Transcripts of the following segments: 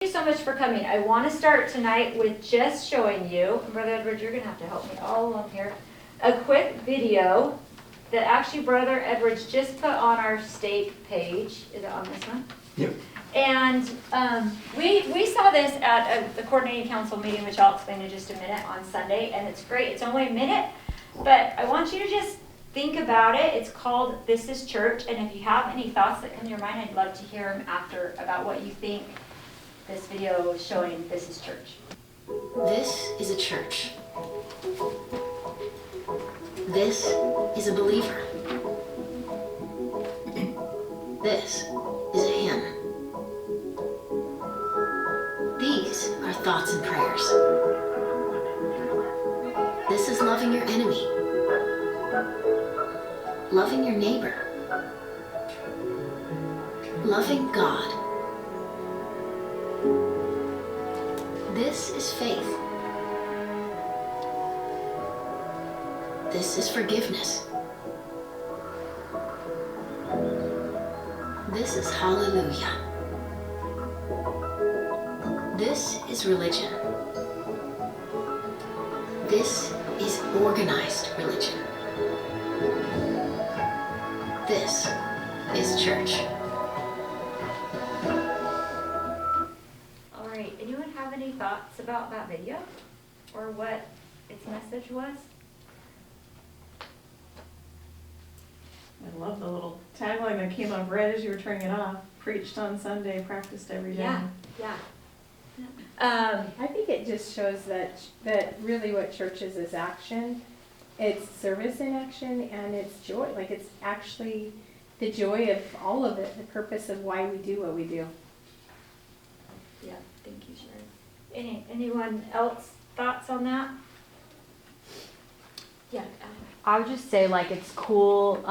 Thank you so much for coming. I want to start tonight with just showing you, Brother Edward, you're going to have to help me all along here, a quick video that actually Brother Edwards just put on our stake page. Is it on this one? Yep. And we saw this at the coordinating council meeting, which I'll explain in just a minute, on Sunday, and it's great. It's only a minute, but I want you to just think about it. It's called This is Church, and if you have any thoughts that come to your mind, I'd love to hear them after about what you think this video is showing. This is church. This is a church. This is a believer. This is a hymn. These are thoughts and prayers. This is loving your enemy. Loving your neighbor. Loving God. This is faith. This is forgiveness. This is hallelujah. This is religion. This is organized religion. This is church. All right, anyone have any thoughts about that video or what its message was? I love the little tagline that came up right as you were turning it off. Preached on Sunday, practiced every day. Yeah. I think it just shows that really what church is action. It's service in action, and it's joy. Like, it's actually the joy of all of it, the purpose of why we do what we do. Yeah, thank you, Sharon. Anyone else thoughts on that? Yeah. I would just say, like, it's cool,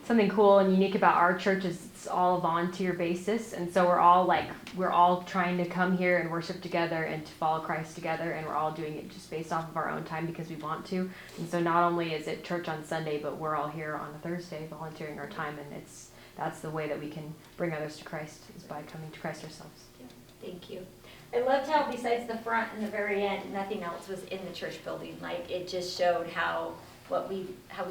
something cool and unique about our church is it's all a volunteer basis, and so we're all trying to come here and worship together and to follow Christ together, and we're all doing it just based off of our own time because we want to. And so not only is it church on Sunday, but we're all here on a Thursday volunteering our time, and that's the way that we can bring others to Christ, is by coming to Christ ourselves. Thank you. I loved how besides the front and the very end, nothing else was in the church building. Like, it just showed how we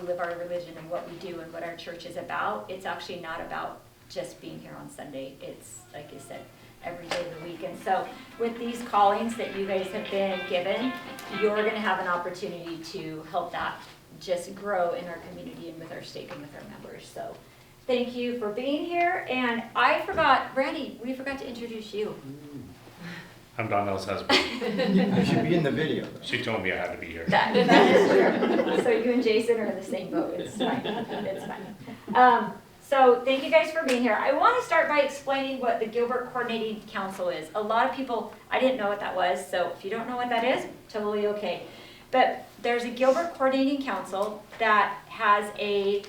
live our religion and what we do and what our church is about. It's actually not about just being here on Sunday. It's, like I said, every day of the week. And so with these callings that you guys have been given, you're going to have an opportunity to help that just grow in our community and with our stake and with our members. So thank you for being here. And Randy, we forgot to introduce you. I'm Donnell's husband. You should be in the video. She told me I had to be here. That is true. So you and Jason are in the same boat. It's fine. It's fine. So thank you guys for being here. I want to start by explaining what the Gilbert Coordinating Council is. A lot of people, I didn't know what that was, so if you don't know what that is, totally okay. But there's a Gilbert Coordinating Council that has a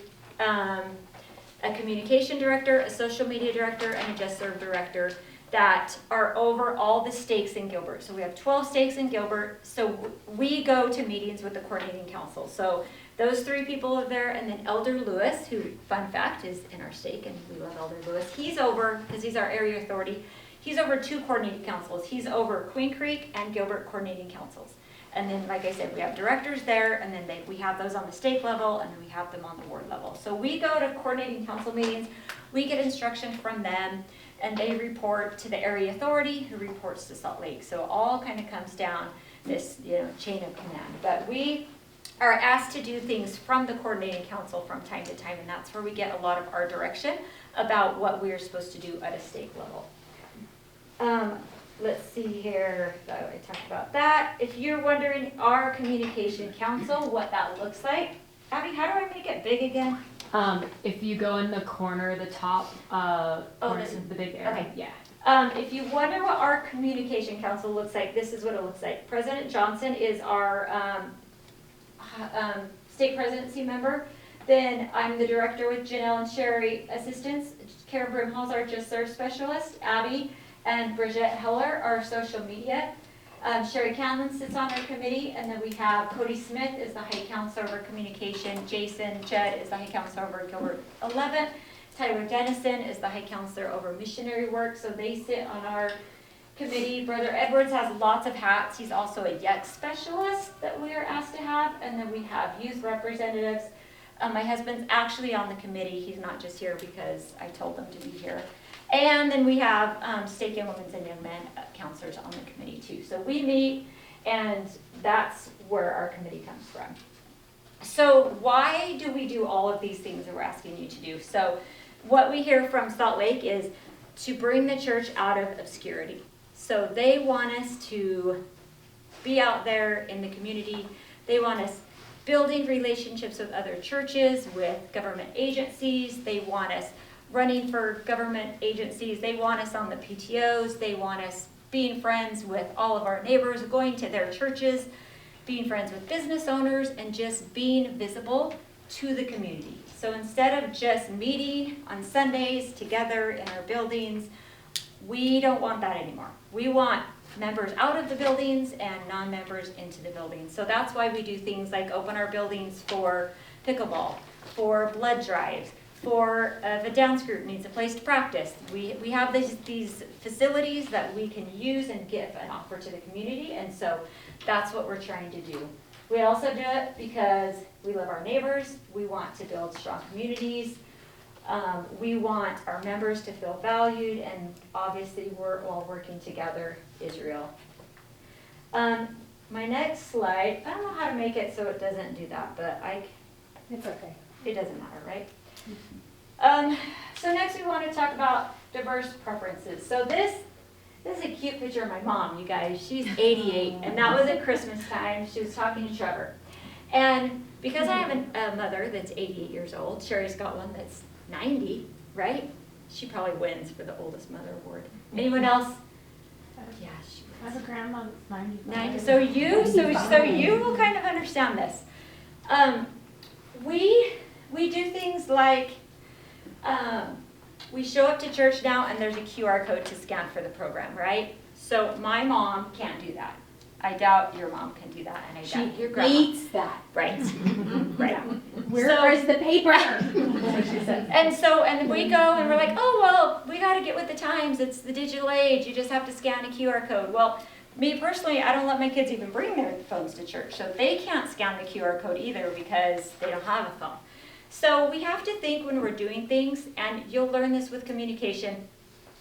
communication director, a social media director, and a Just Serve director that are over all the stakes in Gilbert. So we have 12 stakes in Gilbert. So we go to meetings with the coordinating council. So those three people are there, and then Elder Lewis, who, fun fact, is in our stake, and we love Elder Lewis. He's over, because he's our area authority, he's over 2 coordinating councils. He's over Queen Creek and Gilbert coordinating councils. And then, like I said, we have directors there, and then we have those on the stake level, and then we have them on the ward level. So we go to coordinating council meetings, we get instruction from them, and they report to the area authority, who reports to Salt Lake. So it all kind of comes down this, chain of command. But we are asked to do things from the coordinating council from time to time, and that's where we get a lot of our direction about what we're supposed to do at a stake level. Let's see here. I talked about that. If you're wondering, our communication council, what that looks like. Abby, how do I make it big again? If you go in the corner, the top corner, the big arrow. Okay. Yeah. If you wonder what our communication council looks like, this is what it looks like. President Johnson is our state presidency member. Then I'm the director with Janelle and Sherry assistants. Karen Brimhall's our Just Serve specialist. Abby and Bridget Heller are social media. Sherry Canlon sits on our committee, and then we have Cody Smith is the High Counselor over Communication. Jason Judd is the High Counselor over Gilbert 11th. Tyler Dennison is the High Counselor over Missionary Work, so they sit on our committee. Brother Edwards has lots of hats. He's also a YEC specialist that we are asked to have, and then we have youth representatives. My husband's actually on the committee. He's not just here because I told him to be here. And then we have Stake Young Women's and Young Men counselors on the committee too. So we meet, and that's where our committee comes from. So why do we do all of these things that we're asking you to do? So what we hear from Salt Lake is to bring the church out of obscurity. So they want us to be out there in the community. They want us building relationships with other churches, with government agencies. They want us running for government agencies. They want us on the PTOs. They want us being friends with all of our neighbors, going to their churches, being friends with business owners, and just being visible to the community. So instead of just meeting on Sundays together in our buildings, we don't want that anymore. We want members out of the buildings and non-members into the buildings. So that's why we do things like open our buildings for pickleball, for blood drives, for the dance group needs a place to practice. We have these facilities that we can use and give and offer to the community, and so that's what we're trying to do. We also do it because we love our neighbors. We want to build strong communities. We want our members to feel valued, and obviously we're all working together, Israel. My next slide, I don't know how to make it so it doesn't do that, but It's okay. it doesn't matter, right? So next we want to talk about diverse preferences. So this is a cute picture of my mom, you guys. She's 88, and that was at Christmas time. She was talking to Trevor. And because I have a mother that's 88 years old, Sherry's got one that's 90, right? She probably wins for the oldest mother award. Anyone else? Yeah, she I have a grandma that's 95. 90. So you will kind of understand this. We do things like we show up to church now and there's a QR code to scan for the program, right? So my mom can't do that. I doubt your mom can do that, and I doubt your grandma. She hates that. Right, right. Where is the paper? That's what she said. And we go and we're like, oh, well, we got to get with the times. It's the digital age. You just have to scan a QR code. Well, me personally, I don't let my kids even bring their phones to church. So they can't scan the QR code either because they don't have a phone. So we have to think when we're doing things, and you'll learn this with communication.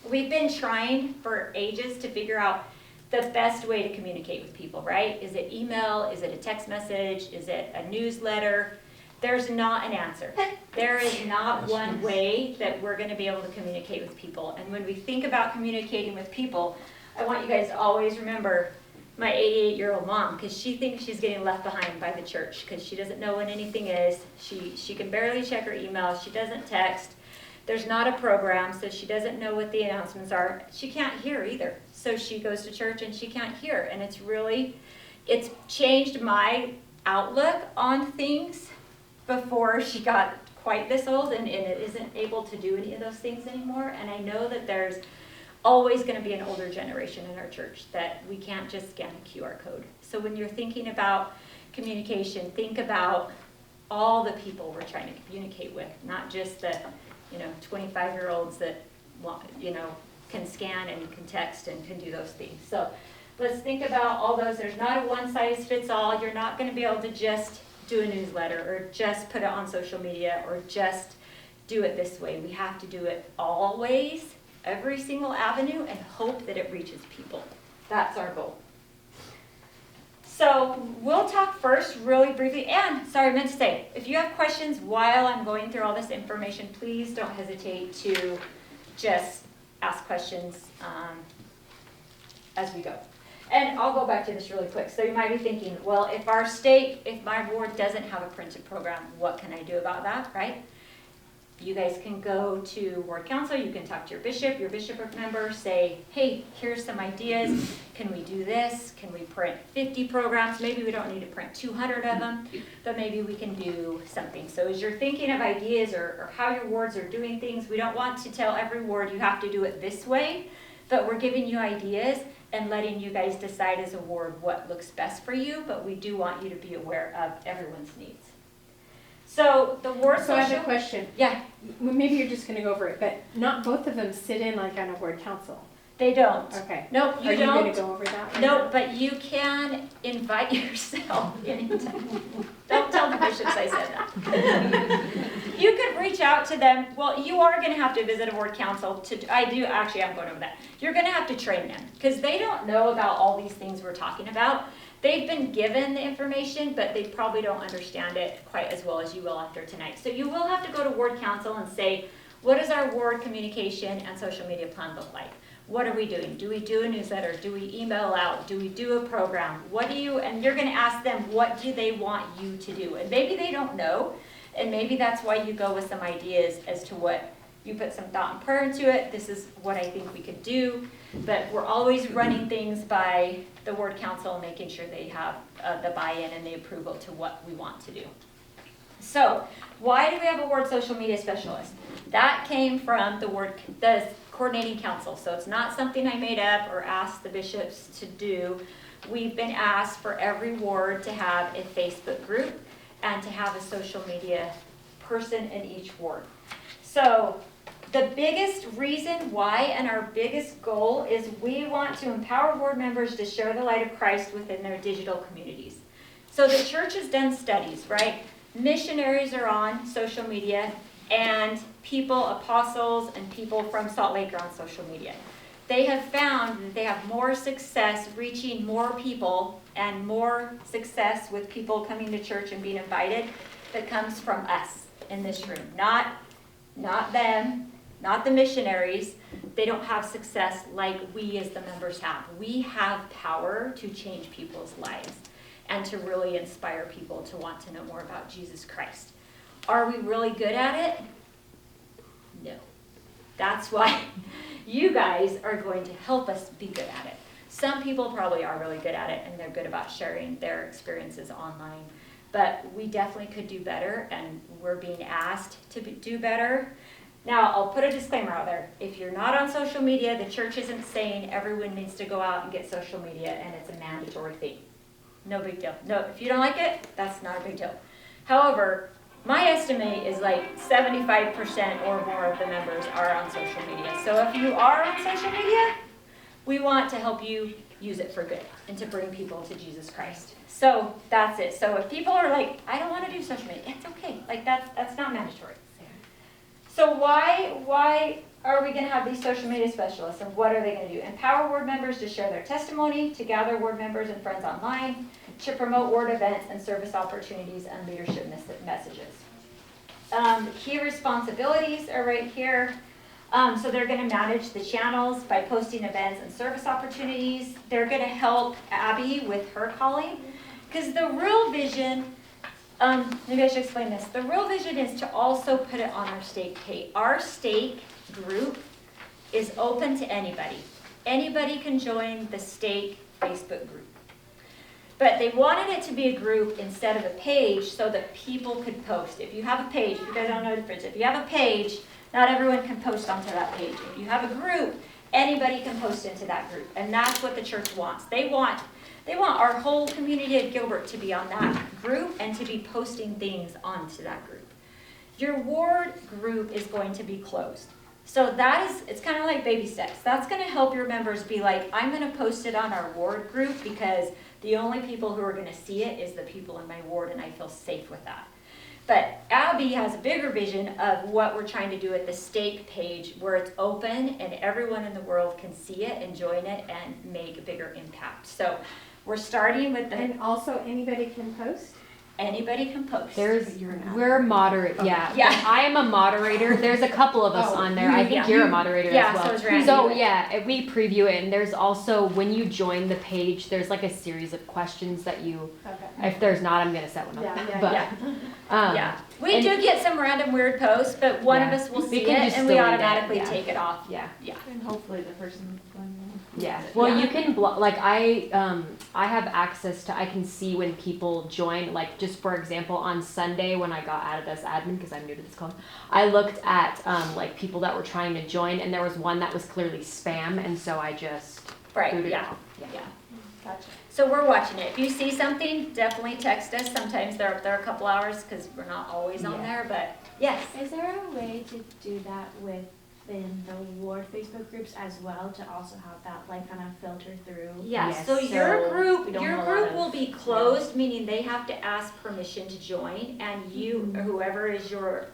We've been trying for ages to figure out the best way to communicate with people, right? Is it email? Is it a text message? Is it a newsletter? There's not an answer. There is not one way that we're going to be able to communicate with people. And when we think about communicating with people, I want you guys to always remember my 88-year-old mom, because she thinks she's getting left behind by the church because she doesn't know when anything is. She can barely check her email. She doesn't text. There's not a program, so she doesn't know what the announcements are. She can't hear either. So she goes to church and she can't hear. And it's changed my outlook on things before she got quite this old, and it isn't able to do any of those things anymore. And I know that there's always going to be an older generation in our church that we can't just scan a QR code. So when you're thinking about communication, think about all the people we're trying to communicate with, not just the 25-year-olds that can scan and can text and can do those things. So let's think about all those. There's not a one-size-fits-all. You're not going to be able to just do a newsletter or just put it on social media or just do it this way. We have to do it always, every single avenue, and hope that it reaches people. That's our goal. So we'll talk first really briefly, and sorry, I meant to say, if you have questions while I'm going through all this information, please don't hesitate to just ask questions as we go. And I'll go back to this really quick. So you might be thinking, well, if my board doesn't have a printed program, what can I do about that, right? You guys can go to ward council, you can talk to your bishop member, say, hey, here's some ideas. Can we do this? Can we print 50 programs? Maybe we don't need to print 200 of them, but maybe we can do something. So as you're thinking of ideas or how your wards are doing things, we don't want to tell every ward you have to do it this way, but we're giving you ideas and letting you guys decide as a ward what looks best for you, but we do want you to be aware of everyone's needs. So the ward So I have a social, question. yeah, Maybe you're just going to go over it, but not both of them sit in like on a ward council. They don't. Okay. Nope, Are you you gonna don't. go over that? No, but you can invite yourself anytime. Don't tell the bishops I said that. You could reach out to them. Well, you are gonna have to visit a ward council I'm going over that. You're gonna have to train them, because they don't know about all these things we're talking about. They've been given the information, but they probably don't understand it quite as well as you will after tonight. So you will have to go to ward council and say, what does our ward communication and social media plan look like? What are we doing? Do we do a newsletter? Do we email out? Do we do a program? And you're gonna ask them, what do they want you to do? And maybe they don't know, and maybe that's why you go with some ideas as to what, you put some thought and prayer into it. This is what I think we could do. But we're always running things by the ward council, making sure they have the buy-in and the approval to what we want to do. So, why do we have a ward social media specialist? That came from the coordinating council, so it's not something I made up or asked the bishops to do. We've been asked for every ward to have a Facebook group and to have a social media person in each ward. So, the biggest reason why and our biggest goal is we want to empower ward members to share the light of Christ within their digital communities. So the church has done studies, right? Missionaries are on social media, and people, apostles, and people from Salt Lake are on social media. They have found that they have more success reaching more people and more success with people coming to church and being invited that comes from us in this room. Not them, not the missionaries. They don't have success like we as the members have. We have power to change people's lives and to really inspire people to want to know more about Jesus Christ. Are we really good at it? No. That's why you guys are going to help us be good at it. Some people probably are really good at it, and they're good about sharing their experiences online. But we definitely could do better, and we're being asked to do better. Now, I'll put a disclaimer out there. If you're not on social media, the church isn't saying everyone needs to go out and get social media, and it's a mandatory thing. No big deal. No, if you don't like it, that's not a big deal. However, my estimate is like 75% or more of the members are on social media. So if you are on social media, we want to help you use it for good and to bring people to Jesus Christ. So that's it. So if people are like, I don't want to do social media, it's okay. Like that's not mandatory. So why are we going to have these social media specialists, and what are they going to do? Empower ward members to share their testimony, to gather ward members and friends online, to promote ward events and service opportunities and leadership messages. The key responsibilities are right here. So they're going to manage the channels by posting events and service opportunities. They're going to help Abby with her calling, because the real vision, maybe I should explain this. The real vision is to also put it on our stake page. Our stake group is open to anybody. Anybody can join the stake Facebook group. But they wanted it to be a group instead of a page so that people could post. If you have a page, if you guys don't know the difference, if you have a page, not everyone can post onto that page. If you have a group, anybody can post into that group. And that's what the church wants. They want our whole community at Gilbert to be on that group and to be posting things onto that group. Your ward group is going to be closed. So it's kind of like baby steps. That's going to help your members be like, I'm going to post it on our ward group because the only people who are going to see it is the people in my ward, and I feel safe with that. But Abby has a bigger vision of what we're trying to do at the stake page, where it's open and everyone in the world can see it and join it and make a bigger impact. So we're starting with And also anybody can post? Anybody can post. We're moderate, yeah. Yeah. I am a moderator. There's a couple of us on there. I think Yeah. you're a moderator Yeah, as well. so is Randy. So yeah, we preview it, and there's also, when you join the page, there's like a series of questions that you, Okay. if there's not, I'm gonna set one up. Yeah, But, Yeah. Yeah. We do get some random weird posts, but one of us will We see can it just and we delete it, automatically yeah. take it off. Yeah. Yeah. And hopefully the person going Yeah. Well, Yeah. you can like I have access to, I can see when people join, like just for example on Sunday when I got added as admin because I'm new to this call, I looked at like people that were trying to join, and there was one that was clearly spam, and so I just Right, booted it yeah. off. Yeah. Gotcha. So we're watching it. If you see something, definitely text us. Sometimes they're up there a couple hours because we're not always on Yeah. there, but yes. Is there a way to do that with in the ward Facebook groups as well to also have that like kind of filter through. Yeah, Yes. so your So group, we don't your have a lot group of- will be closed, meaning they have to ask permission to join, and you, or whoever is your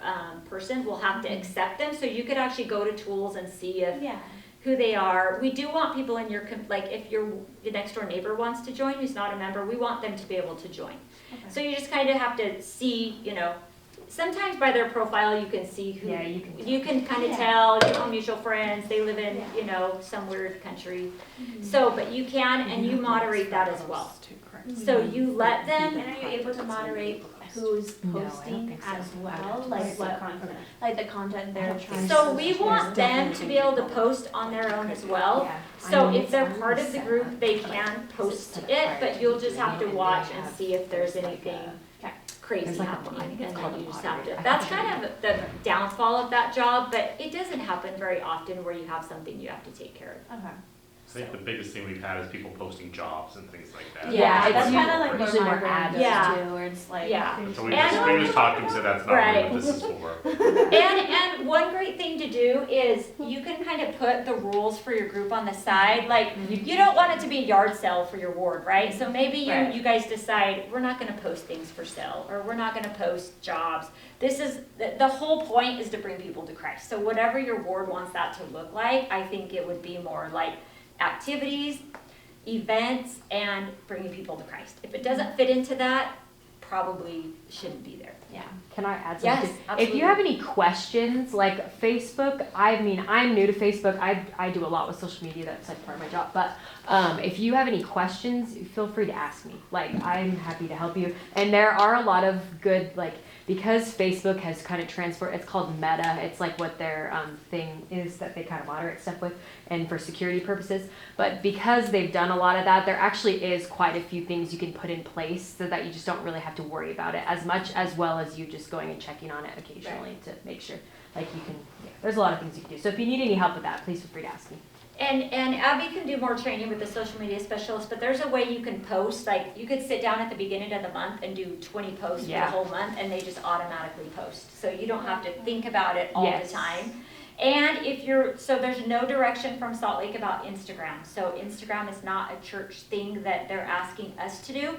person, will have to accept them. So you could actually go to tools and see if Yeah. who they are. We do want people in your, like if your next door neighbor wants to join, who's not a member, we want them to be able to join. Okay. So you just kind of have to see, sometimes by their profile, you can see who, Yeah, you can kind of Yeah. tell, mutual friends, they live in, some weird country. So, but you can, and you moderate that as well. So you let them, And are you able to moderate who's No, I don't posting think so. as well? Like what, like the content they're trying to. so we want them to be able to post on their own as well. Yeah. So if they're part of the group, they can post it, but you'll just have to watch and see if there's anything crazy There's like a happening, line. It's and called then a you just have to, moderator. that's kind of the downfall of that job, but it doesn't happen very often where you have something you have to take care of. Okay. I think the biggest thing we've had is people posting jobs and things like that. Yeah, that's it's kind of like usually what more my ads. brand Yeah. does too, where it's like. Yeah. So we And- just talked to him, so that's not Right. really what this is for. And one great thing to do is you can kind of put the rules for your group on the side. Like, you don't want it to be a yard sale for your ward, right? So maybe Right. you guys decide, we're not gonna post things for sale, or we're not gonna post jobs. This is, the whole point is to bring people to Christ. So whatever your ward wants that to look like, I think it would be more like activities, events, and bringing people to Christ. If it doesn't fit into that, probably shouldn't be there. Yeah. Can I add Yes, something? If absolutely. you have any questions, like Facebook, I mean, I'm new to Facebook. I do a lot with social media. That's like part of my job. But if you have any questions, feel free to ask me. Like, I'm happy to help you. And there are a lot of good, like, because Facebook has kind of transferred, it's called Meta. It's like what their thing is that they kind of moderate stuff with and for security purposes. But because they've done a lot of that, there actually is quite a few things you can put in place so that you just don't really have to worry about it as much, as well as you just going and checking on it occasionally to make sure, like you can, there's a lot of things you can do. So if you need any help with that, please feel free to ask me. And Abby can do more training with the social media specialist, but there's a way you can post, like, you could sit down at the beginning of the month and do 20 posts for the Yeah. whole month, and they just automatically post. So you don't have to think about it all Yes. the time. And so there's no direction from Salt Lake about Instagram. So Instagram is not a church thing that they're asking us to do.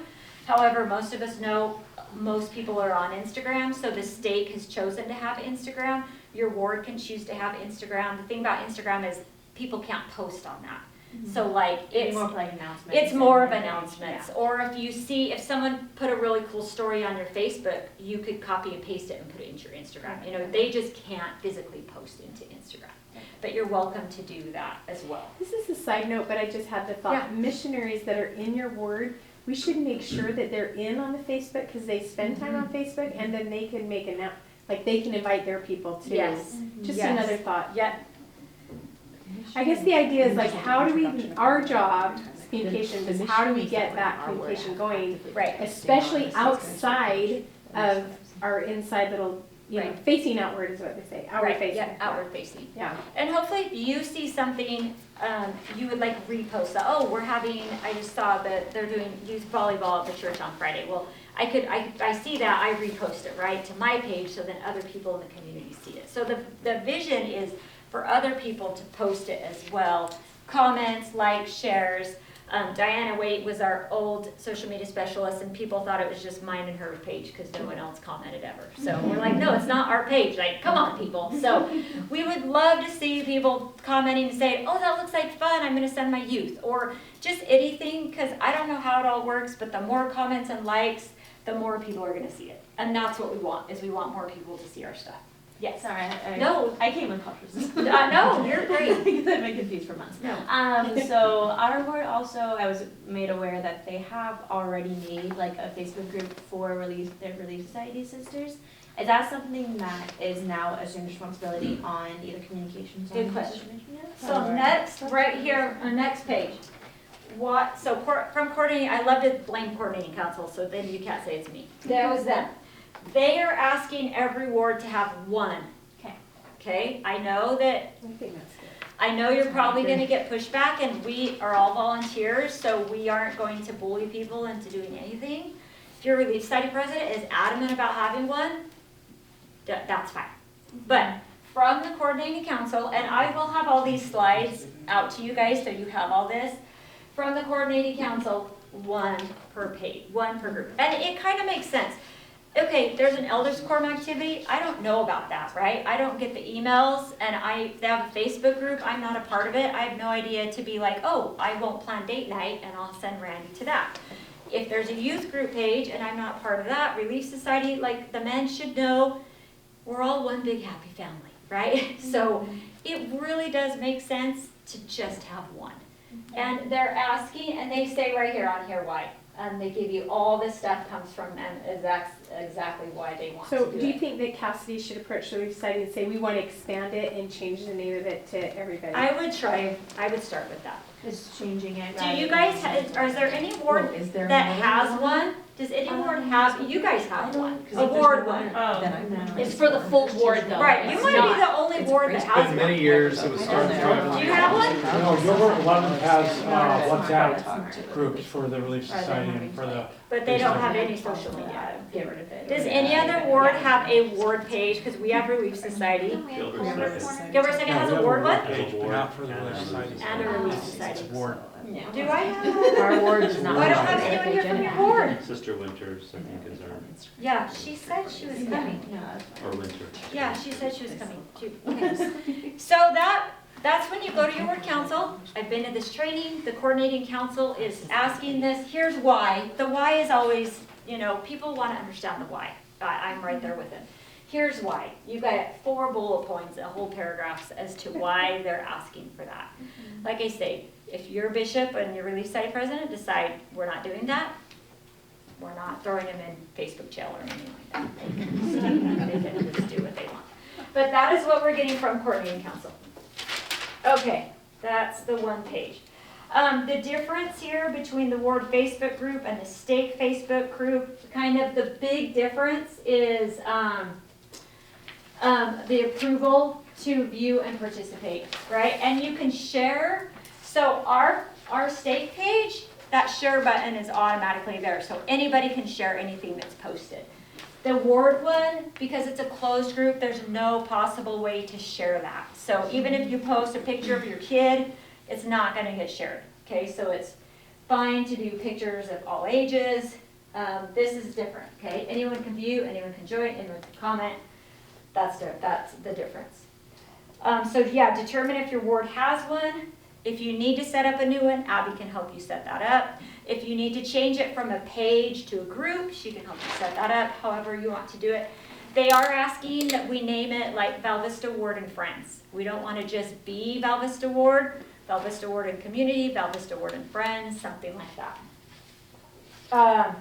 However, most of us know most people are on Instagram, so the state has chosen to have Instagram. Your ward can choose to have Instagram. The thing about Instagram is people can't post on that. So like, It's it's more of like announcements. it's more of and- announcements, or if someone put a really cool story on your Facebook, you could copy and paste it and put it into your Instagram. They just can't physically post into Instagram. But you're welcome to do that as well. This is a side note, but I just had the thought, Yeah. missionaries that are in your ward, we should make sure that they're in on the Facebook, because they spend time on Facebook, and then they can make they can invite their people too. Yes. Just Yes. another thought. Yeah, I guess the idea is like, how do we, our job, communications, is how do we get that communication going, right. especially outside of our inside little, Right. facing outward is what they say, outward Right, facing. yeah, outward facing. Yeah. And hopefully if you see something, you would like repost that, I just saw that they're doing youth volleyball at the church on Friday. Well, I see that, I repost it, right, to my page, so then other people in the community see it. So the vision is for other people to post it as well. Comments, likes, shares. Diana Waite was our old social media specialist, and people thought it was just mine and her page because no one else commented ever. So we're like, no, it's not our page. Like, come on, people. So we would love to see people commenting and saying, oh, that looks like fun. I'm going to send my youth, or just anything, because I don't know how it all works, but the more comments and likes, the more people are going to see it. And that's what we want, is we want more people to see our stuff. Yes. Sorry, No. I came with cautious. No, you're great. Because I've been confused for months. No. So our board also, I was made aware that they have already made like a Facebook group for their Relief Society sisters. Is that something that is now assumed responsibility on either communications? Good on question. social media? So next, right here, on next page. From coordinating, I love to blame coordinating council, so then you can't say it's me. That was them. They are asking every ward to have one. Okay. Okay, I know that, I think that's good. I know you're probably gonna get pushback, and we are all volunteers, so we aren't going to bully people into doing anything. If your Relief Society president is adamant about having one, that's fine. But from the coordinating council, and I will have all these slides out to you guys so you have all this. From the coordinating council, one per page, one per group. And it kind of makes sense. Okay, there's an elders quorum activity. I don't know about that, right? I don't get the emails, and they have a Facebook group. I'm not a part of it. I have no idea to be like, oh, I won't plan date night, and I'll send Randy to that. If there's a youth group page, and I'm not part of that, Relief Society, like the men should know, we're all one big happy family, right? So it really does make sense to just have one. And they're asking, and they say right here on here why. And they give you all this stuff comes from them, exactly why they want So to do do you it. think that Cassidy should approach the Relief Society and say, we want to expand it and change the name of it to everybody? I would start with that. Just changing it. Do you guys, is there any ward Is there that another has one? Does any ward have, you guys have one, a ward one. Oh, no. It's for the full board though. Right, you It's might not- be the only ward that It's has been one. many years, it was started. Do you have one? No, Gilbert 11 has WhatsApp groups for the Relief Society and for the, But they don't have any social media. Get rid of it. Does any other ward have a ward page? Because we have Relief Society. Gilbert second. Gilbert City yeah, has we a have ward one? page, but not for the Relief Society. And a Relief It's Society. ward. No. Do I have one? Our ward does not. Well, I don't have have a anyone here page from your anyway. board. Sister Winters, I think, is our, Yeah, she said she was coming. or Winter. Yeah, she said she was coming too. Okay. So that's when you go to your ward council. I've been to this training. The coordinating council is asking this. Here's why. The why is always, people want to understand the why. I'm right there with them. Here's why. You've got 4 bullet points, a whole paragraphs as to why they're asking for that. Like I say, if your bishop and your Relief Society president decide we're not doing that, we're not throwing them in Facebook jail or anything like that. They can just do what they want. But that is what we're getting from coordinating council. Okay, that's the one page. The difference here between the ward Facebook group and the stake Facebook group, kind of the big difference is the approval to view and participate, right? And you can share. So our stake page, that share button is automatically there. So anybody can share anything that's posted. The ward one, because it's a closed group, there's no possible way to share that. So even if you post a picture of your kid, it's not gonna get shared, okay? So it's fine to do pictures of all ages. This is different, okay? Anyone can view, anyone can join, anyone can comment. That's the difference. So yeah, determine if your ward has one. If you need to set up a new one, Abby can help you set that up. If you need to change it from a page to a group, she can help you set that up, however you want to do it. They are asking that we name it like Val Vista Ward and Friends. We don't want to just be Val Vista Ward and Community, Val Vista Ward and Friends, something like that.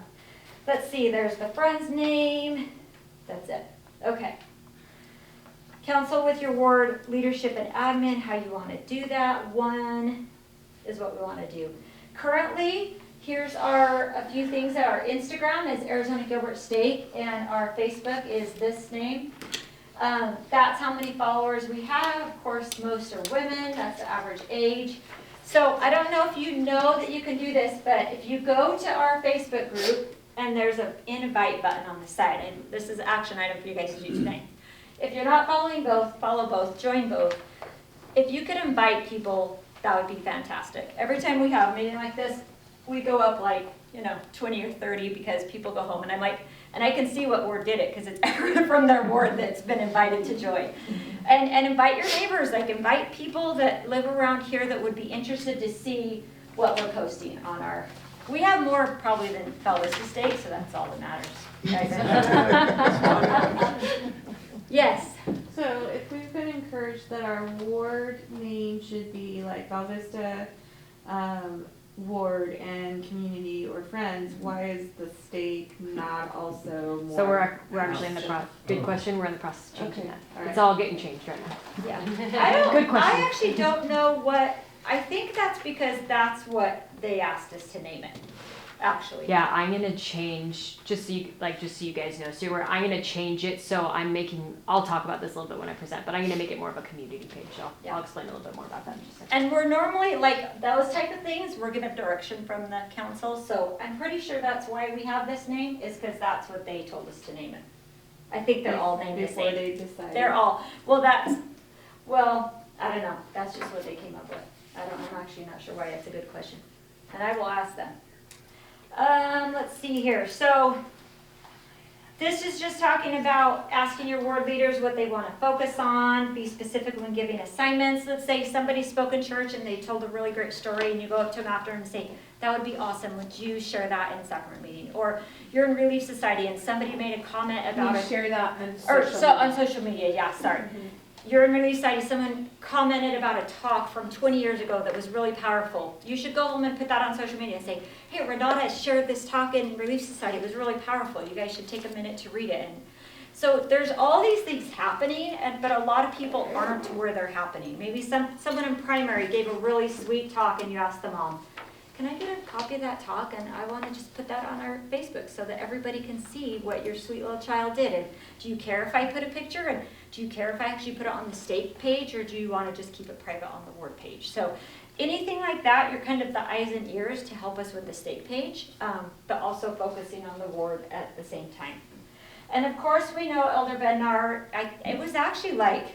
Let's see, there's the Friends name. That's it. Okay. Council with your ward leadership and admin, how you want to do that. One is what we want to do. Currently, here's a few things. Our Instagram is Arizona Gilbert Stake, and our Facebook is this name. That's how many followers we have. Of course, most are women. That's the average age. So I don't know if you know that you can do this, but if you go to our Facebook group, and there's an invite button on the side, and this is an action item for you guys to do tonight. If you're not following both, follow both, join both. If you could invite people, that would be fantastic. Every time we have a meeting like this, we go up like, 20 or 30 because people go home, and I'm like, and I can see what ward did it because it's everyone from their ward that's been invited to join. And invite your neighbors, like invite people that live around here that would be interested to see what we're posting on our, we have more probably than Val Vista Stake, so that's all that matters. Yes. So if we've been encouraged that our ward name should be like Val Vista, Ward and Community or Friends, why is the stake not also more? So we're actually in the process, good question, we're in the process of changing Okay, that. all right. It's all getting changed right now. Yeah. Good question. I actually don't know what, I think that's because that's what they asked us to name it, actually. Yeah, I'm gonna change, just so you guys know, so I'm gonna change it, so I'll talk about this a little bit when I present, but I'm gonna make it more of a community page, I'll explain a little bit more about that in just a second. And we're normally, like, those type of things, we're given direction from the council, so I'm pretty sure that's why we have this name, is because that's what they told us to name it. I think they're all named the Before same. they decide. They're all, I don't know, that's just what they came up with. I'm actually not sure why, that's a good question. And I will ask them. Let's see here, so this is just talking about asking your ward leaders what they want to focus on, be specific when giving assignments. Let's say somebody spoke in church and they told a really great story and you go up to them after and say, that would be awesome, would you share that in sacrament meeting? Or you're in Relief Society and somebody made a comment about You it. share that on Or social so on media. social media, yeah, sorry. Mhm. You're in Relief Society, someone commented about a talk from 20 years ago that was really powerful. You should go home and put that on social media and say, hey, Renata shared this talk in Relief Society, it was really powerful. You guys should take a minute to read it. And so there's all these things happening, but a lot of people aren't where they're happening. Maybe someone in primary gave a really sweet talk and you asked the mom, can I get a copy of that talk? And I want to just put that on our Facebook so that everybody can see what your sweet little child did. And do you care if I put a picture? And do you care if I actually put it on the stake page? Or do you want to just keep it private on the ward page? So anything like that, you're kind of the eyes and ears to help us with the stake page, but also focusing on the ward at the same time. And of course, we know Elder Bednar, it was actually like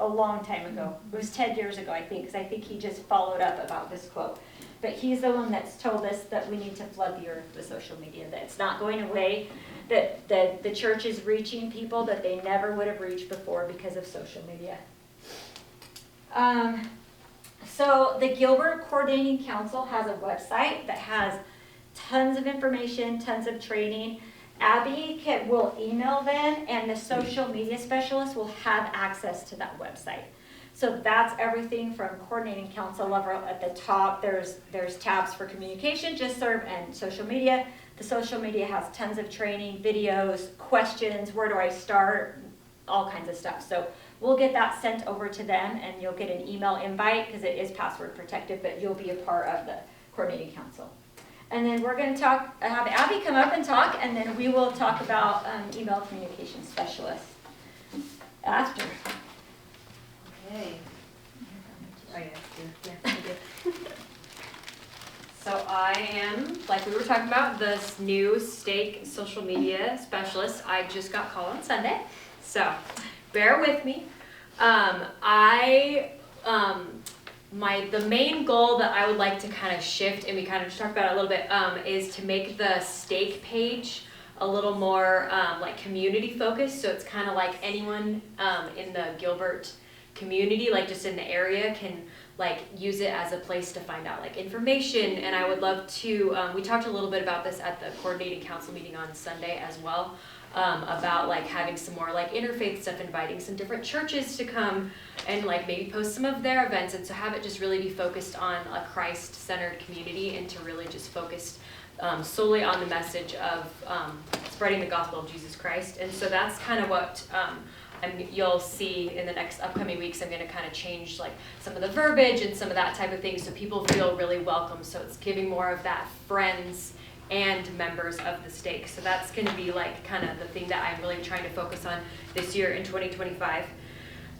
a long time ago. It was 10 years ago, I think, because I think he just followed up about this quote. But he's the one that's told us that we need to flood the earth with social media, that it's not going away, that the church is reaching people that they never would have reached before because of social media. So the Gilbert Coordinating Council has a website that has tons of information, tons of training. Abby will email them, and the social media specialist will have access to that website. So that's everything from coordinating council level. At the top, there's tabs for communication, JustServe, and social media. The social media has tons of training, videos, questions, where do I start, all kinds of stuff. So we'll get that sent over to them, and you'll get an email invite because it is password protected, but you'll be a part of the coordinating council. And then we're going to have Abby come up and talk, and then we will talk about email communication specialist after. Okay. Oh, yeah. So I am, like we were talking about, this new stake social media specialist. I just got called on Sunday, so bear with me. The main goal that I would like to kind of shift, and we kind of just talked about it a little bit, is to make the stake page a little more like community focused. So it's kind of like anyone in the Gilbert community, like just in the area, can like use it as a place to find out like information. And I would love to, we talked a little bit about this at the coordinating council meeting on Sunday as well, about like having some more like interfaith stuff, inviting some different churches to come and like maybe post some of their events, and so have it just really be focused on a Christ-centered community, and to really just focus solely on the message of spreading the gospel of Jesus Christ. And so that's kind of what you'll see in the next upcoming weeks. I'm going to kind of change like some of the verbiage and some of that type of thing, so people feel really welcome. So it's giving more of that friends and members of the stake. So that's going to be like kind of the thing that I'm really trying to focus on this year in 2025.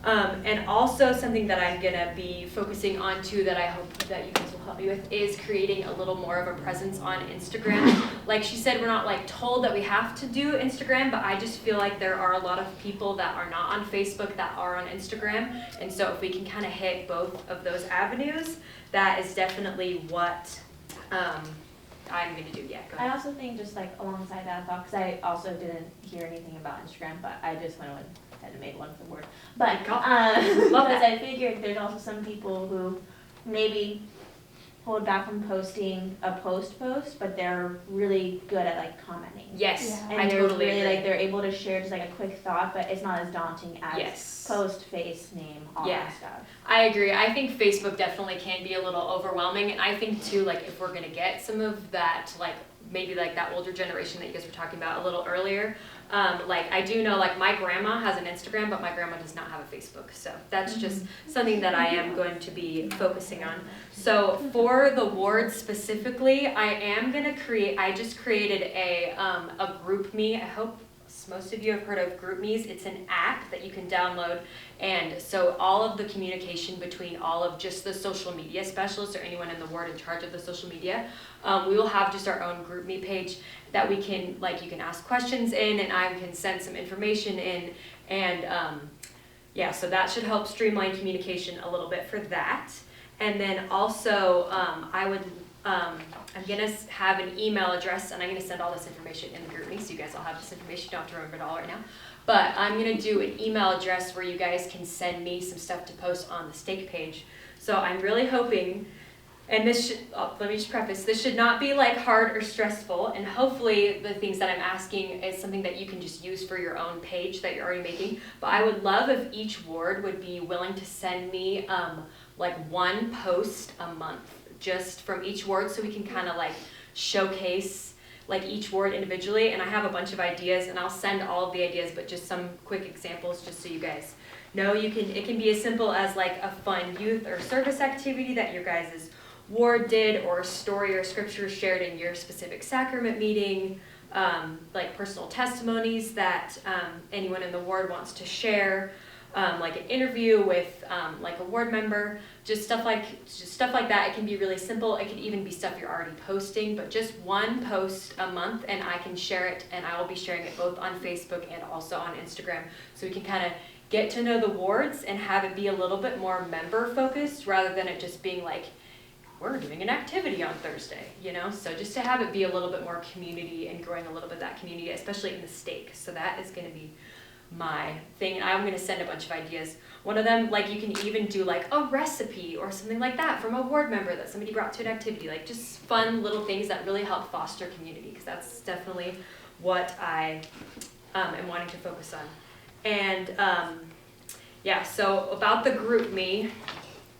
And also something that I'm going to be focusing on too, that I hope that you guys will help me with, is creating a little more of a presence on Instagram. Like she said, we're not like told that we have to do Instagram, but I just feel like there are a lot of people that are not on Facebook that are on Instagram. And so if we can kind of hit both of those avenues, that is definitely what I'm going to do. Yeah, go ahead. I also think just like alongside that thought, because I also didn't hear anything about Instagram, but I just went and made one for the board. But because I figured there's also some people who maybe hold back from posting a post, but they're really good at like commenting. Yes, And I they're totally really agree. like they're able to share just like a quick thought, but it's not as daunting as Yes. post, face, name, all Yeah. that stuff. I agree. I think Facebook definitely can be a little overwhelming, and I think too, like if we're gonna get some of that, like maybe like that older generation that you guys were talking about a little earlier, like I do know like my grandma has an Instagram, but my grandma does not have a Facebook, so that's just something that I am going to be focusing on. So for the ward specifically, I am gonna I just created a group me. I hope Groups. Most of you have heard of GroupMe's. It's an app that you can download, and so all of the communication between all of just the social media specialists or anyone in the ward in charge of the social media, we will have just our own GroupMe page that we can, like, you can ask questions in, and I can send some information in, and yeah, so that should help streamline communication a little bit for that. And then also, I'm gonna have an email address, and I'm gonna send all this information in the GroupMe, so you guys all have this information. You don't have to remember it all right now. But I'm gonna do an email address where you guys can send me some stuff to post on the stake page. So I'm really hoping, and this should, let me just preface, this should not be like hard or stressful, and hopefully the things that I'm asking is something that you can just use for your own page that you're already making. But I would love if each ward would be willing to send me like one post a month, just from each ward, so we can kind of like showcase like each ward individually. And I have a bunch of ideas, and I'll send all of the ideas, but just some quick examples just so you guys know. It can be as simple as like a fun youth or service activity that your guys' ward did, or a story or scripture shared in your specific sacrament meeting, like personal testimonies that anyone in the ward wants to share, like an interview with like a ward member, just stuff like that. It can be really simple. It could even be stuff you're already posting, but just one post a month, and I can share it, and I will be sharing it both on Facebook and also on Instagram, so we can kind of get to know the wards and have it be a little bit more member focused rather than it just being like, we're doing an activity on Thursday, you know? So just to have it be a little bit more community and growing a little bit of that community, especially in the stake. So that is gonna be my thing, and I'm gonna send a bunch of ideas. One of them, like, you can even do like a recipe or something like that from a ward member that somebody brought to an activity, like just fun little things that really help foster community, because that's definitely what I am wanting to focus on. And yeah, so about the GroupMe,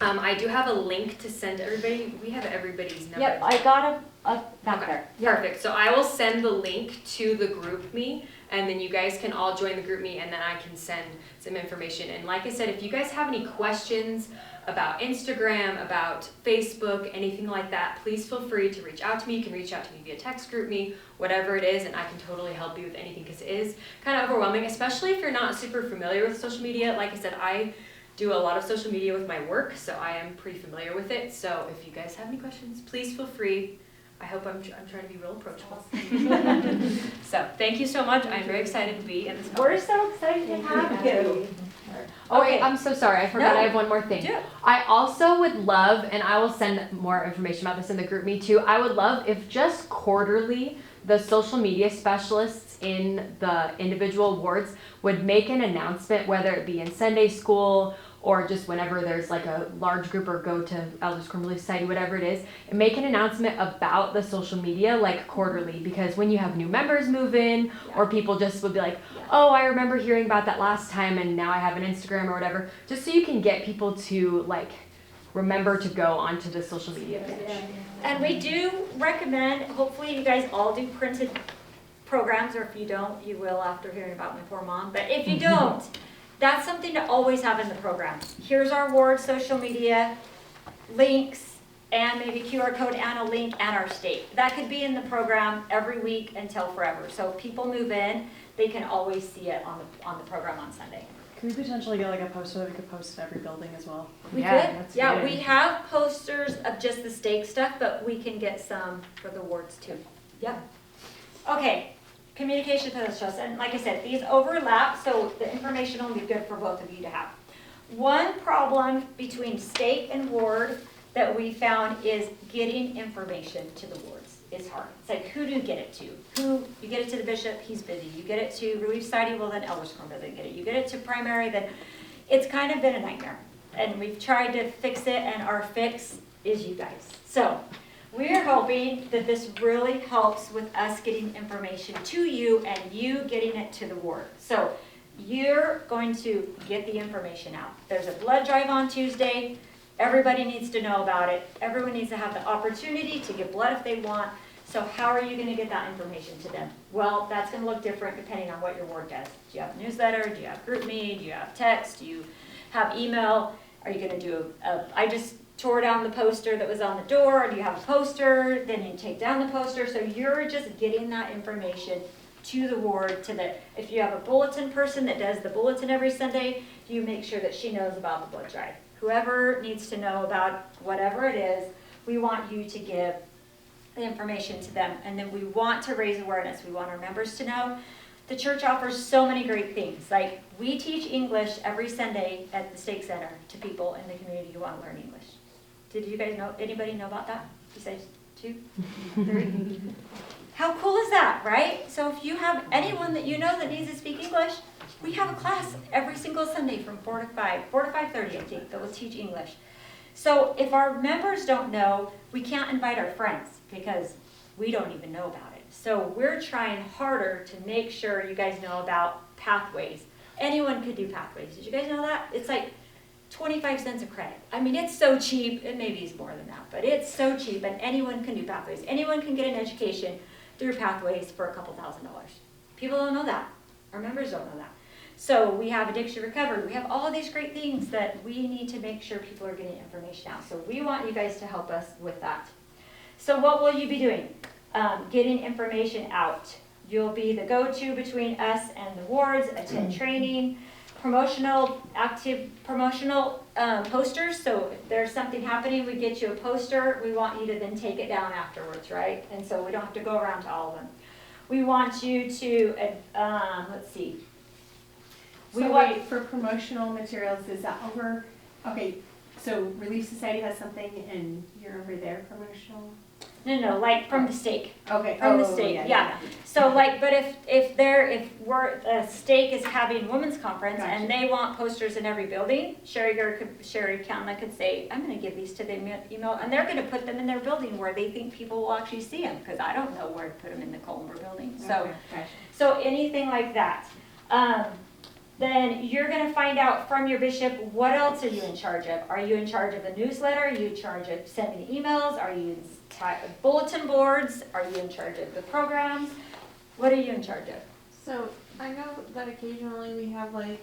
I do have a link to send to everybody. We have everybody's number. Yep, I got a back Okay, there. perfect. So I will send the link to the GroupMe, and then you guys can all join the GroupMe, and then I can send some information. And like I said, if you guys have any questions about Instagram, about Facebook, anything like that, please feel free to reach out to me. You can reach out to me via text, GroupMe, whatever it is, and I can totally help you with anything, because it is kind of overwhelming, especially if you're not super familiar with social media. Like I said, I do a lot of social media with my work, so I am pretty familiar with it. So if you guys have any questions, please feel free. I hope I'm trying to be real approachable. So thank you so much. I'm very excited to be in this conference. We're so excited to have you. Oh Okay. wait, I'm so sorry. I forgot. No. I have one more thing. Do it. I also would love, and I will send more information about this in the GroupMe too. I would love if just quarterly the social media specialists in the individual wards would make an announcement, whether it be in Sunday school or just whenever there's like a large group, or go to Elders Quorum Relief Society, whatever it is, and make an announcement about the social media like quarterly, because when you have new members move in, or people just would be like, oh, I remember hearing about that last time and now I have an Instagram or whatever, just so you can get people to like remember to go onto the social media page. And we do recommend, hopefully you guys all do printed programs, or if you don't, you will after hearing about my poor mom. But if you don't, that's something to always have in the program. Here's our ward social media links, and maybe QR code and a link, and our state. That could be in the program every week until forever. So if people move in, they can always see it on the program on Sunday. Can we potentially get like a poster that we could post to every building as well? We Yeah, could, that's yeah, good. we have posters of just the stake stuff, but we can get some for the wards too. Yeah. Okay, communication specialists, and like I said, these overlap, so the information will be good for both of you to have. One problem between stake and ward that we found is getting information to the wards is hard. It's like, who do you get it to? You get it to the bishop, he's busy. You get it to Relief Society, well then Elders Quorum doesn't get it. You get it to primary, then it's kind of been a nightmare. And we've tried to fix it, and our fix is you guys. So we're hoping that this really helps with us getting information to you and you getting it to the ward. So you're going to get the information out. There's a blood drive on Tuesday. Everybody needs to know about it. Everyone needs to have the opportunity to give blood if they want. So how are you going to get that information to them? Well, that's going to look different depending on what your ward does. Do you have a newsletter? Do you have GroupMe? Do you have text? Do you have email? Are you going to do I just tore down the poster that was on the door. Do you have a poster? Then you take down the poster. So you're just getting that information to the ward, if you have a bulletin person that does the bulletin every Sunday, you make sure that she knows about the blood drive. Whoever needs to know about whatever it is, we want you to give the information to them. And then we want to raise awareness. We want our members to know. The church offers so many great things. Like, we teach English every Sunday at the Stake Center to people in the community who want to learn English. Did you guys know, anybody know about that? Besides 2, 3? How cool is that, right? So if you have anyone that you know that needs to speak English, we have a class every single Sunday from 4 to 5:30, I think, that will teach English. So if our members don't know, we can't invite our friends because we don't even know about it. So we're trying harder to make sure you guys know about Pathways. Anyone could do Pathways. Did you guys know that? It's like 25 cents a credit. I mean, it's so cheap, and maybe it's more than that, but it's so cheap, and anyone can do Pathways. Anyone can get an education through Pathways for a couple $1,000s. People don't know that. Our members don't know that. So we have addiction recovery. We have all these great things that we need to make sure people are getting information out. So we want you guys to help us with that. So what will you be doing? Getting information out. You'll be the go-to between us and the wards, attend training, promotional posters. So if there's something happening, we get you a poster. We want you to then take it down afterwards, right? And so we don't have to go around to all of them. We want you to, let's see. Wait, for promotional materials, is that over? Okay, so Relief Society has something and you're over there promotional? No, like from the stake. Okay. From the stake, yeah. So like, but if the stake is having women's conference and they want posters in every building, Sherry County could say, I'm gonna give these to the email, and they're gonna put them in their building where they think people will actually see them, because I don't know where to put them in the Colmer building. So, so anything like that. Then you're going to find out from your bishop, what else are you in charge of? Are you in charge of the newsletter? Are you in charge of sending emails? Are you in bulletin boards? Are you in charge of the programs? What are you in charge of? So I know that occasionally we have like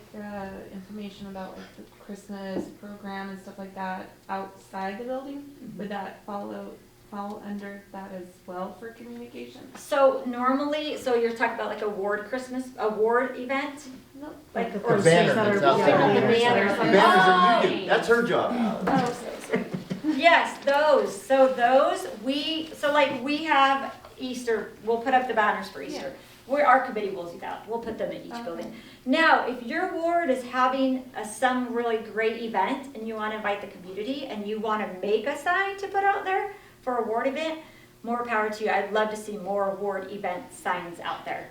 information about like the Christmas program and stuff like that outside the building. Would that fall under that as well for communication? So normally, so you're talking about like a ward event? No. Like The banners that's outside. The The banners. banners that you do, that's her job. Yes, those. So we have Easter, we'll put up the banners for Easter. Our committee will do that. We'll put them in each building. Now, if your ward is having some really great event and you want to invite the community and you want to make a sign to put out there for a ward event, more power to you. I'd love to see more ward event signs out there.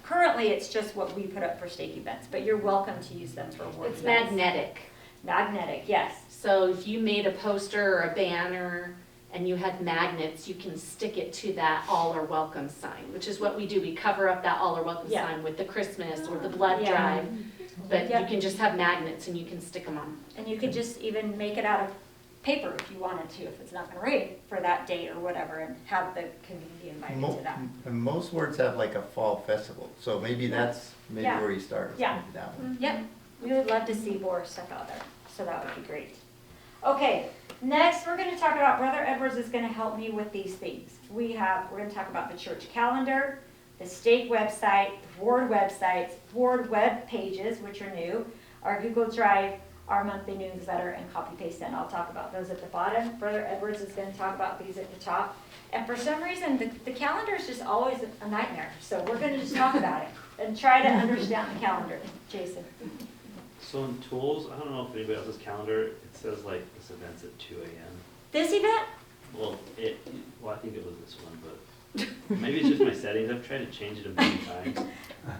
Currently, it's just what we put up for stake events, but you're welcome to use them for ward events. It's magnetic. Magnetic, yes. So if you made a poster or a banner and you had magnets, you can stick it to that all are welcome sign, which is what we do. We cover up that all are welcome sign with the Christmas or the blood drive. But you can just have magnets and you can stick them on. And you could just even make it out of paper if you wanted to, if it's not going to rain for that day or whatever, and have the community invited to that. And most wards have like a fall festival, so maybe that's where you start. Yeah. Maybe that one. Yep, we would love to see more stuff out there, so that would be great. Okay, next we're going to talk about, Brother Edwards is going to help me with these things. We're going to talk about the church calendar, the stake website, ward websites, ward web pages, which are new, our Google Drive, our monthly newsletter, and copy paste in. I'll talk about those at the bottom. Brother Edwards is going to talk about these at the top. And for some reason, the calendar is just always a nightmare. So we're going to just talk about it and try to understand the calendar. Jason. So in tools, I don't know if anybody else's calendar, it says like this event's at 2 a.m. This event? Well, I think it was this one, but maybe it's just my settings. I've tried to change it a million times.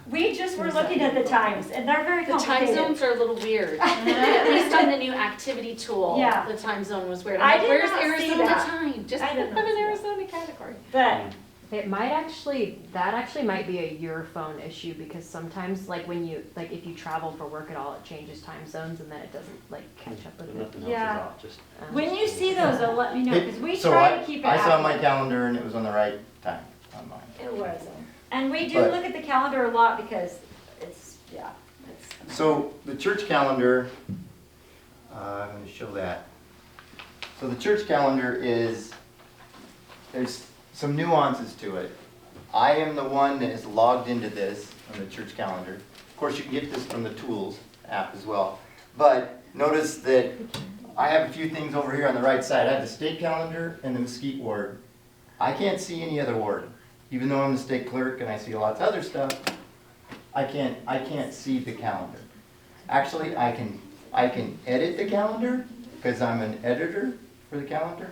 We just were looking at the times, and they're very complicated. The time zones are a little weird. At least on the new activity tool, the time zone was weird. I did Where's not see Arizona that. time? Just put an Arizona category. But It might might be a your phone issue, because sometimes like if you travel for work at all, it changes time zones and then it doesn't like catch up with it. Nothing else is off, just. when you see those, they'll let me know, because we So try to keep it I saw my accurate. calendar and it was on the right time on mine. It wasn't. And we do But- look at the calendar a lot because it's. So the church calendar, I'm going to show that. So the church calendar there's some nuances to it. I am the one that is logged into this on the church calendar. Of course, you can get this from the Tools app as well. But notice that I have a few things over here on the right side. I have the state calendar and the Mesquite ward. I can't see any other ward. Even though I'm the state clerk and I see lots of other stuff, I can't see the calendar. Actually, I can edit the calendar because I'm an editor for the calendar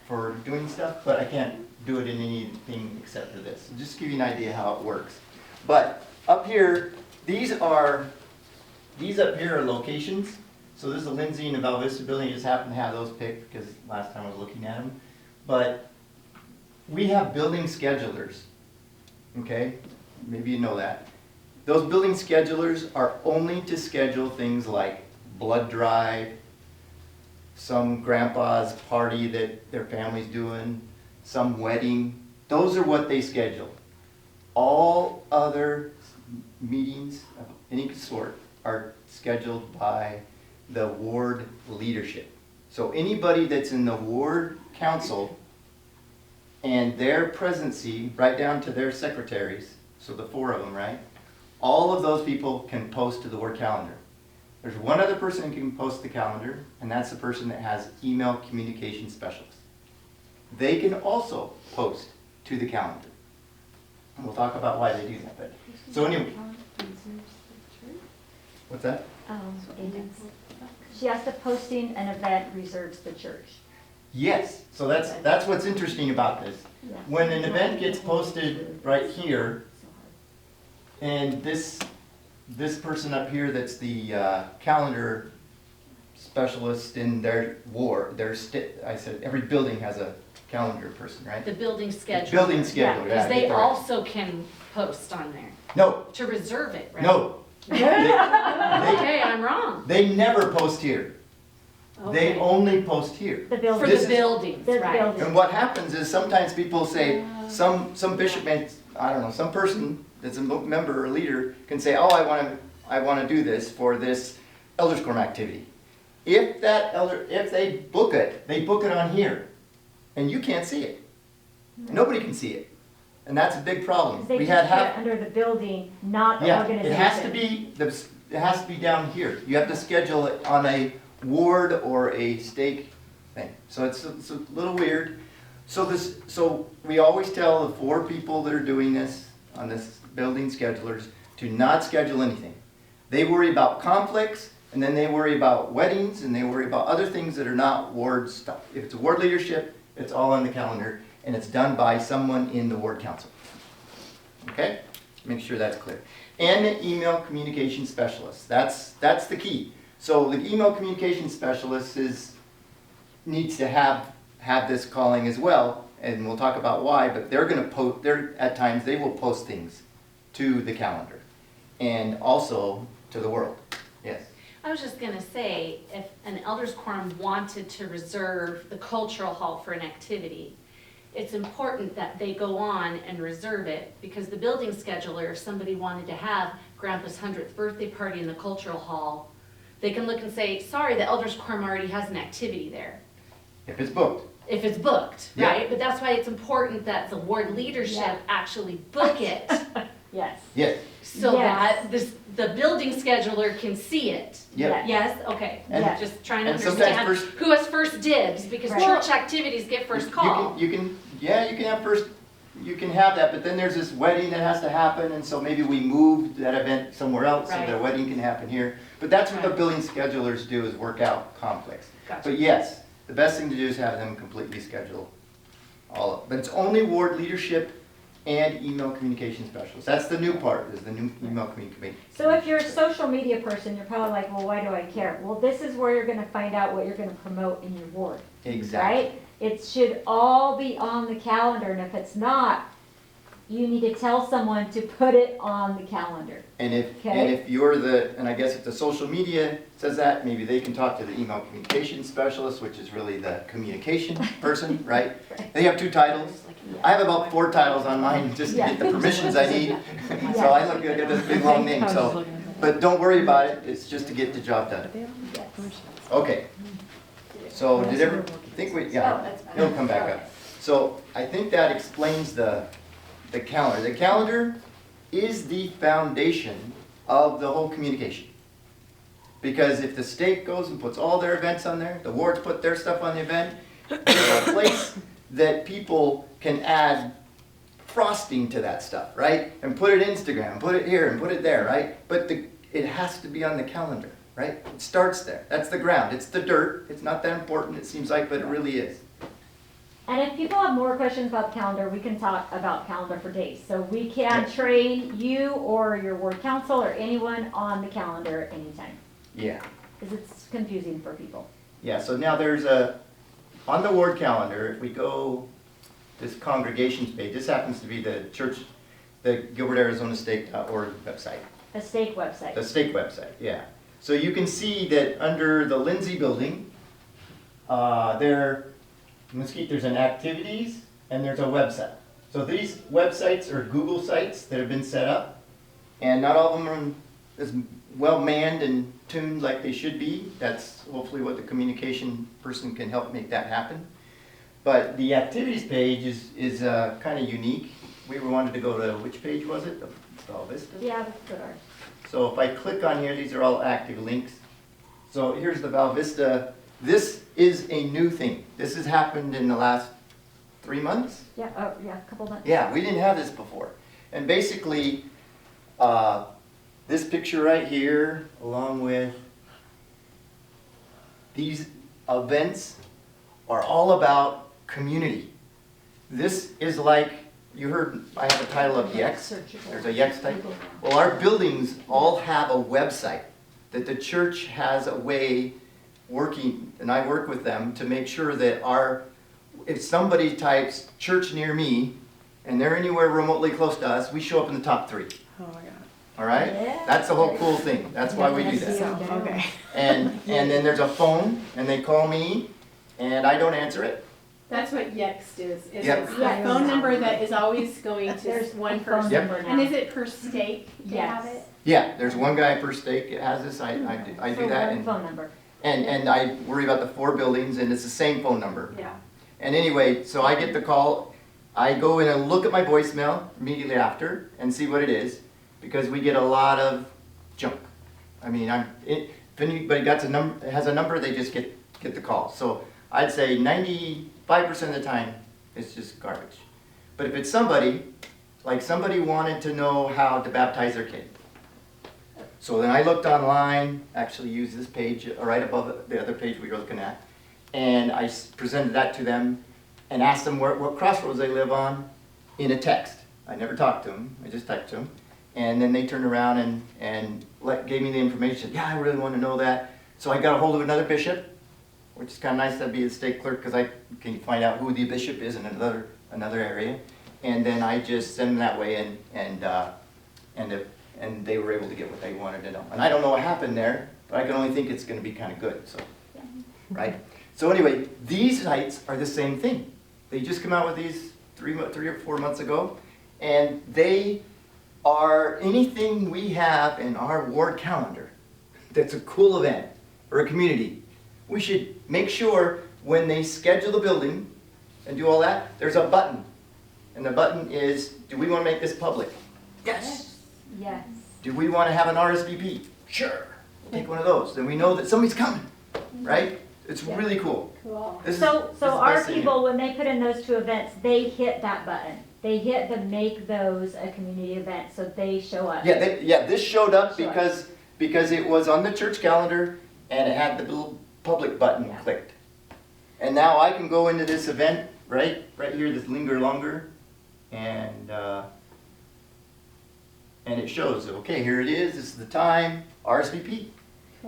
for doing stuff, but I can't do it in anything except for this. Just to give you an idea how it works. But up here, these up here are locations. So this is the Lindsay and the Val Vista building. I just happen to have those picked because last time I was looking at them. But we have building schedulers, okay? Maybe you know that. Those building schedulers are only to schedule things like blood drive, some grandpa's party that their family's doing, some wedding. Those are what they schedule. All other meetings of any sort are scheduled by the ward leadership. So anybody that's in the ward council and their presidency, right down to their secretaries, so the 4 of them, right? All of those people can post to the ward calendar. There's one other person who can post the calendar, and that's the person that has email communication specialist. They can also post to the calendar. And we'll talk about why they do that. But so anyway, what's that? She has the posting an event reserves the church. Yes, so that's what's interesting about this. When an event gets posted right here, and this person up here that's the calendar specialist in their ward, I said every building has a calendar person, right? The building scheduler. Building scheduler, Because they that's right. also can post on there No, to reserve it, right? no. Okay, I'm wrong. They never post here. They Okay. only post here. The For building. This the is- buildings, The right? building. And what happens is sometimes people say, some bishop, I don't know, some person that's a member or leader can say, oh, I want to do this for this elders quorum activity. If they book it on here, and you can't see it. Nobody can see it, and that's a big problem. They We just had put it half. under the building, not the Yeah, organization. it has to be down here. You have to schedule it on a ward or a stake thing. So it's a little weird. So we always tell the 4 people that are doing this on this building schedulers to not schedule anything. They worry about conflicts, and then they worry about weddings, and they worry about other things that are not ward stuff. If it's a ward leadership, it's all on the calendar, and it's done by someone in the ward council. Okay? Make sure that's clear. And the email communication specialist. That's the key. So the email communication specialist needs to have this calling as well, and we'll talk about why, but they're going to post, at times they will post things to the calendar and also to the world. Yes. I was just gonna say, if an elders quorum wanted to reserve the cultural hall for an activity, it's important that they go on and reserve it, because the building scheduler, if somebody wanted to have Grandpa's 100th birthday party in the cultural hall, they can look and say, sorry, the elders quorum already has an activity there. If it's booked. If it's booked, Yeah. right? But that's why it's important that the ward leadership Yeah. actually book it, Yes. Yes. so Yes. that the building scheduler can see it. Yep. Yes, okay, And- just trying to and sometimes understand who has first dibs, because Right. church activities get first call. You can have first, you can have that, but then there's this wedding that has to happen, and so maybe we move that event somewhere else, so Right. the wedding can happen here. But that's what the Right. building schedulers do, is work out conflicts. Gotcha. But yes, the best thing to do is have them completely schedule all of, but it's only ward leadership and email communication specialists. That's the new part, is the new email communication. So if you're a social media person, you're probably like, well, why do I care? Well, this is where you're gonna find out what you're gonna promote in your ward, Exactly. right? It should all be on the calendar, and if it's not, you need to tell someone to put it on the calendar. And Okay. if you're and I guess if the social media says that, maybe they can talk to the email communication specialist, which is really the communication person, right? They have 2 titles. I have about 4 titles on mine just to get the permissions I need. So I look at this big long name, so, but don't worry about it, it's just to get the job done. Okay. So did yeah, Oh, that's fine. it'll come back up. So I think that explains the the calendar. The calendar is the foundation of the whole communication. Because if the state goes and puts all their events on there, the wards put their stuff on the event, there's a place that people can add frosting to that stuff, right? And put it Instagram, put it here and put it there, right? But it has to be on the calendar, right? It starts there. That's the ground. It's the dirt. It's not that important, it seems like, but it really is. And if people have more questions about the calendar, we can talk about calendar for days. So we can train you or your ward council or anyone on the calendar anytime. Yeah. Because it's confusing for people. Yeah, so now on the ward calendar, if we go this congregations page, this happens to be the church, the GilbertArizonaStake.org website. The stake website. The stake website, yeah. So you can see that under the Lindsay building, there's an activities and there's a website. So these websites are Google sites that have been set up, and not all of them are as well manned and tuned like they should be. That's hopefully what the communication person can help make that happen. But the activities page is kind of unique. We wanted to go to, which page was it? The Val Vista? Yeah, that's good. So if I click on here, these are all active links. So here's the Val Vista. This is a new thing. This has happened in the last 3 months. Yeah, a couple months. Yeah, we didn't have this before. And basically, this picture right here, along with these events, are all about community. This is like, you heard, I have a title of YEX. There's a YEX type. Well, our buildings all have a website that the church has a way working, and I work with them to make sure that if somebody types church near me, and they're anywhere remotely close to us, we show up in the top 3. Oh my God. All right? Yeah. That's the whole cool thing. That's why we do that. Okay. And then there's a phone, and they call me, and I don't answer it. That's what Yext is. Yep. It's a phone number that is always going to There's one phone person. Yep. number now. And is it per stake to have Yes. it? Yeah, there's one guy per stake that has this. I For do that. one And phone number. And I worry about the 4 buildings, and it's the same phone number. Yeah. And anyway, so I get the call. I go in and look at my voicemail immediately after and see what it is, because we get a lot of junk. I mean, if anybody has a number, they just get the call. So I'd say 95% of the time, it's just garbage. But if it's somebody wanted to know how to baptize their kid. So then I looked online, actually used this page right above the other page we were looking at, and I presented that to them and asked them what crossroads they live on in a text. I never talked to them, I just typed to them. And then they turned around and gave me the information. Yeah, I really want to know that. So I got a hold of another bishop, which is kind of nice to be the state clerk, because I can find out who the bishop is in another area. And then I just send them that way, and they were able to get what they wanted to know. And I don't know what happened there, but I can only think it's going to be kind of good. So, right? So anyway, these sites are the same thing. They just come out with these 3 or 4 months ago, and they are anything we have in our ward calendar that's a cool event or a community. We should make sure when they schedule the building and do all that, there's a button. And the button is, do we want to make this public? Yes. Yes. Do we want to have an RSVP? Sure. Take one of those. Then we know that somebody's coming, right? It's really cool. Cool. So the our best thing people, when they put in those 2 events, they hit that button. They hit the make those a community event, so they show up. Yeah, this showed up because it was on the church calendar and it had the little public button clicked. And now I can go into this event right here, this Linger Longer, and it shows, okay, here it is, this is the time, RSVP.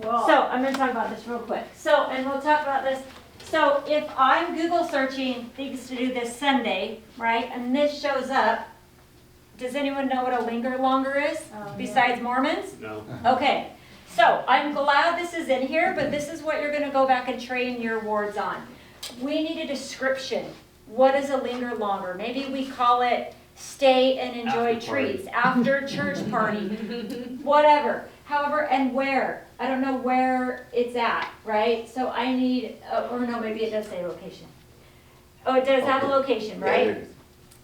So I'm going to talk about this real quick. And we'll talk about this. So if I'm Google searching things to do this Sunday, right, and this shows up, does anyone know what a Linger Longer is besides Mormons? No. Okay. So I'm glad this is in here, but this is what you're going to go back and train your wards on. We need a description. What is a Linger Longer? Maybe we call it stay and enjoy After party. treats, after church party, whatever. However, and where. I don't know where it's at, right? So I need, or no, maybe it does say location. Oh, it does have a location, Yeah, right? there it is.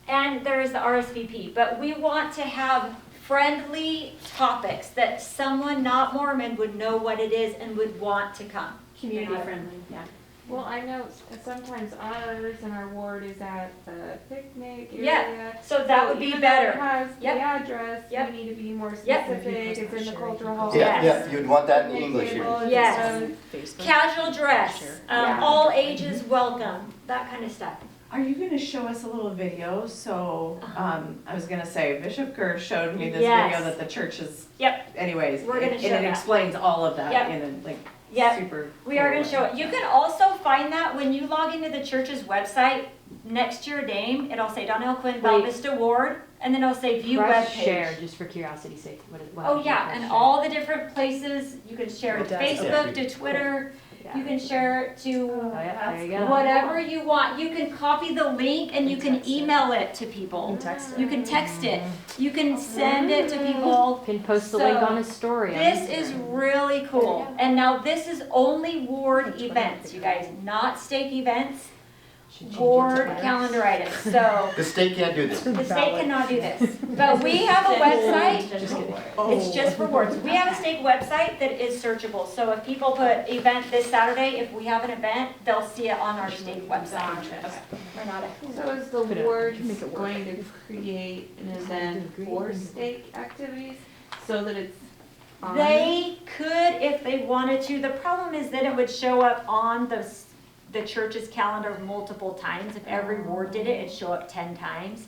and there is the RSVP, but we want to have friendly topics that someone not Mormon would know what it is and would want to come. Community friendly, yeah. Well, I know sometimes ours in our ward is at the picnic area. Yeah, so that would be even though better. it has the Yep. address, Yep. we need to be more Yep. specific, it's in the cultural hall. Yeah, Yes. yeah, you'd want that in Picnic English here. table, it's Yes. exposed. Casual dress, Yeah. all ages welcome, that kind of stuff. Are you gonna show us a little video? So, I was gonna say, Bishop Kerr showed me this Yes. video that the church is. Yep. Anyways, We're gonna and show it that. explains all of that Yep. in a like Yep. super. We are cool gonna way. show it. You can also find that when you log into the church's website, next to your name, it'll say Donnell Quinn Bell Wait. Vista Ward, and then it'll say view Press webpage. share, just for curiosity's sake. What Oh happens yeah, when and you press all the different places, you can share it to It does. Facebook, to Twitter, share? you can share it to Oh, yeah, there you go. whatever you want. You can copy the link and you can email it to people. You can text it. You can send it to people. You can post the link So, on a story. on This Instagram. is really cool. And now this is only ward events, you guys, not stake events, Should change it to board letters. calendar items. So The state can't do this. the state cannot do this. But we have a website. Just kidding. It's just for wards. We have a stake website that is searchable. So if people put event this Saturday, if we have an event, they'll see it on our stake website. We're not a- So is the ward going to create an event for stake activities so that it's on? They could if they wanted to. The problem is that it would show up on the church's calendar multiple times. If every ward did it, it'd show up 10 times.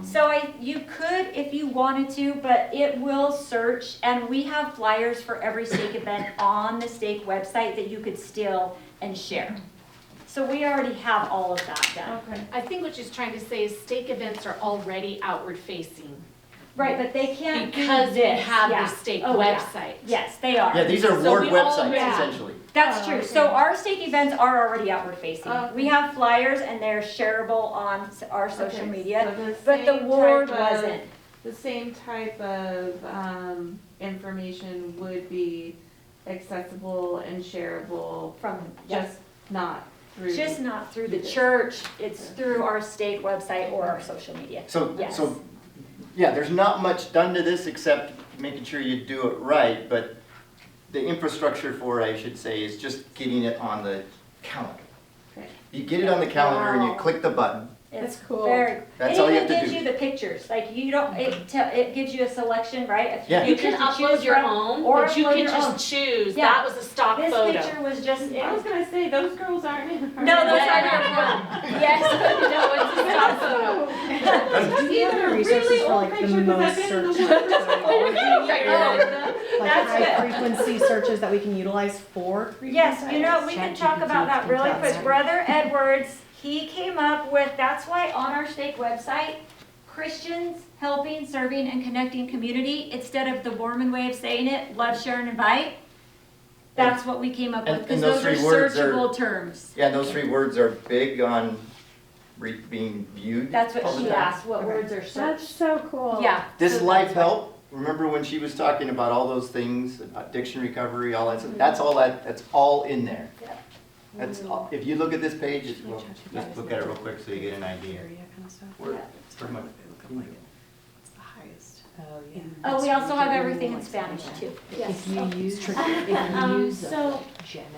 So you could if you wanted to, but it will search, and we have flyers for every stake event on the stake website that you could steal and share. So we already have all of that done. Okay. I think what she's trying to say is stake events are already outward facing. Right, but they can't do Because we this. have Yeah. the stake Oh, yeah. website. Yes, they are. Yeah, these are So ward we websites already- essentially. That's Oh, true. okay. So our stake events are already outward facing. Oh, okay. We have flyers and they're shareable on our social Okay, media, so but the same ward type of- wasn't. The same type of information would be accessible and shareable, From, just not through. just not through the church, it's through our stake website or our social media. So, Yes. so, yeah, there's not much done to this except making sure you do it right, but the infrastructure for it, I should say, is just getting it on the calendar. Okay. You get it on the calendar and you Wow. click the button. It's That's cool. very, That's all you it have to even gives do. you the pictures, like you don't, it gives you a selection, right? A few Yeah. You pictures can to choose upload your from, own, or but you upload can your own. just choose. Yeah. That was a stock This photo. picture was just, it I was was gonna say, those girls aren't in our. No, those Yeah. are not. Yes. No, it's a stock photo. Either really old picture, because I've been in the That's good. frequency searches that we can utilize for Yes, you know, we can talk about that really quick. Brother Edwards, he came up with, that's why on our stake website, Christians helping, serving, and connecting community, instead of the Mormon way of saying it, love, share, and invite. That's what we came up with, And because those those are three words are- searchable terms. Yeah, those 3 words are big on being viewed. That's what all the she time. asked, what words are That's searched. so cool. Yeah. This so life that's why. help, remember when she was talking about all those things, addiction recovery, all that Mm-hmm. stuff, that's all in there. Yep. That's all, if you look at this page, well, just look at it real quick so you get an idea. We're pretty much in there. Oh, yeah. Oh, we also have everything in Spanish too. Yes. If you use, if you use So Gemini.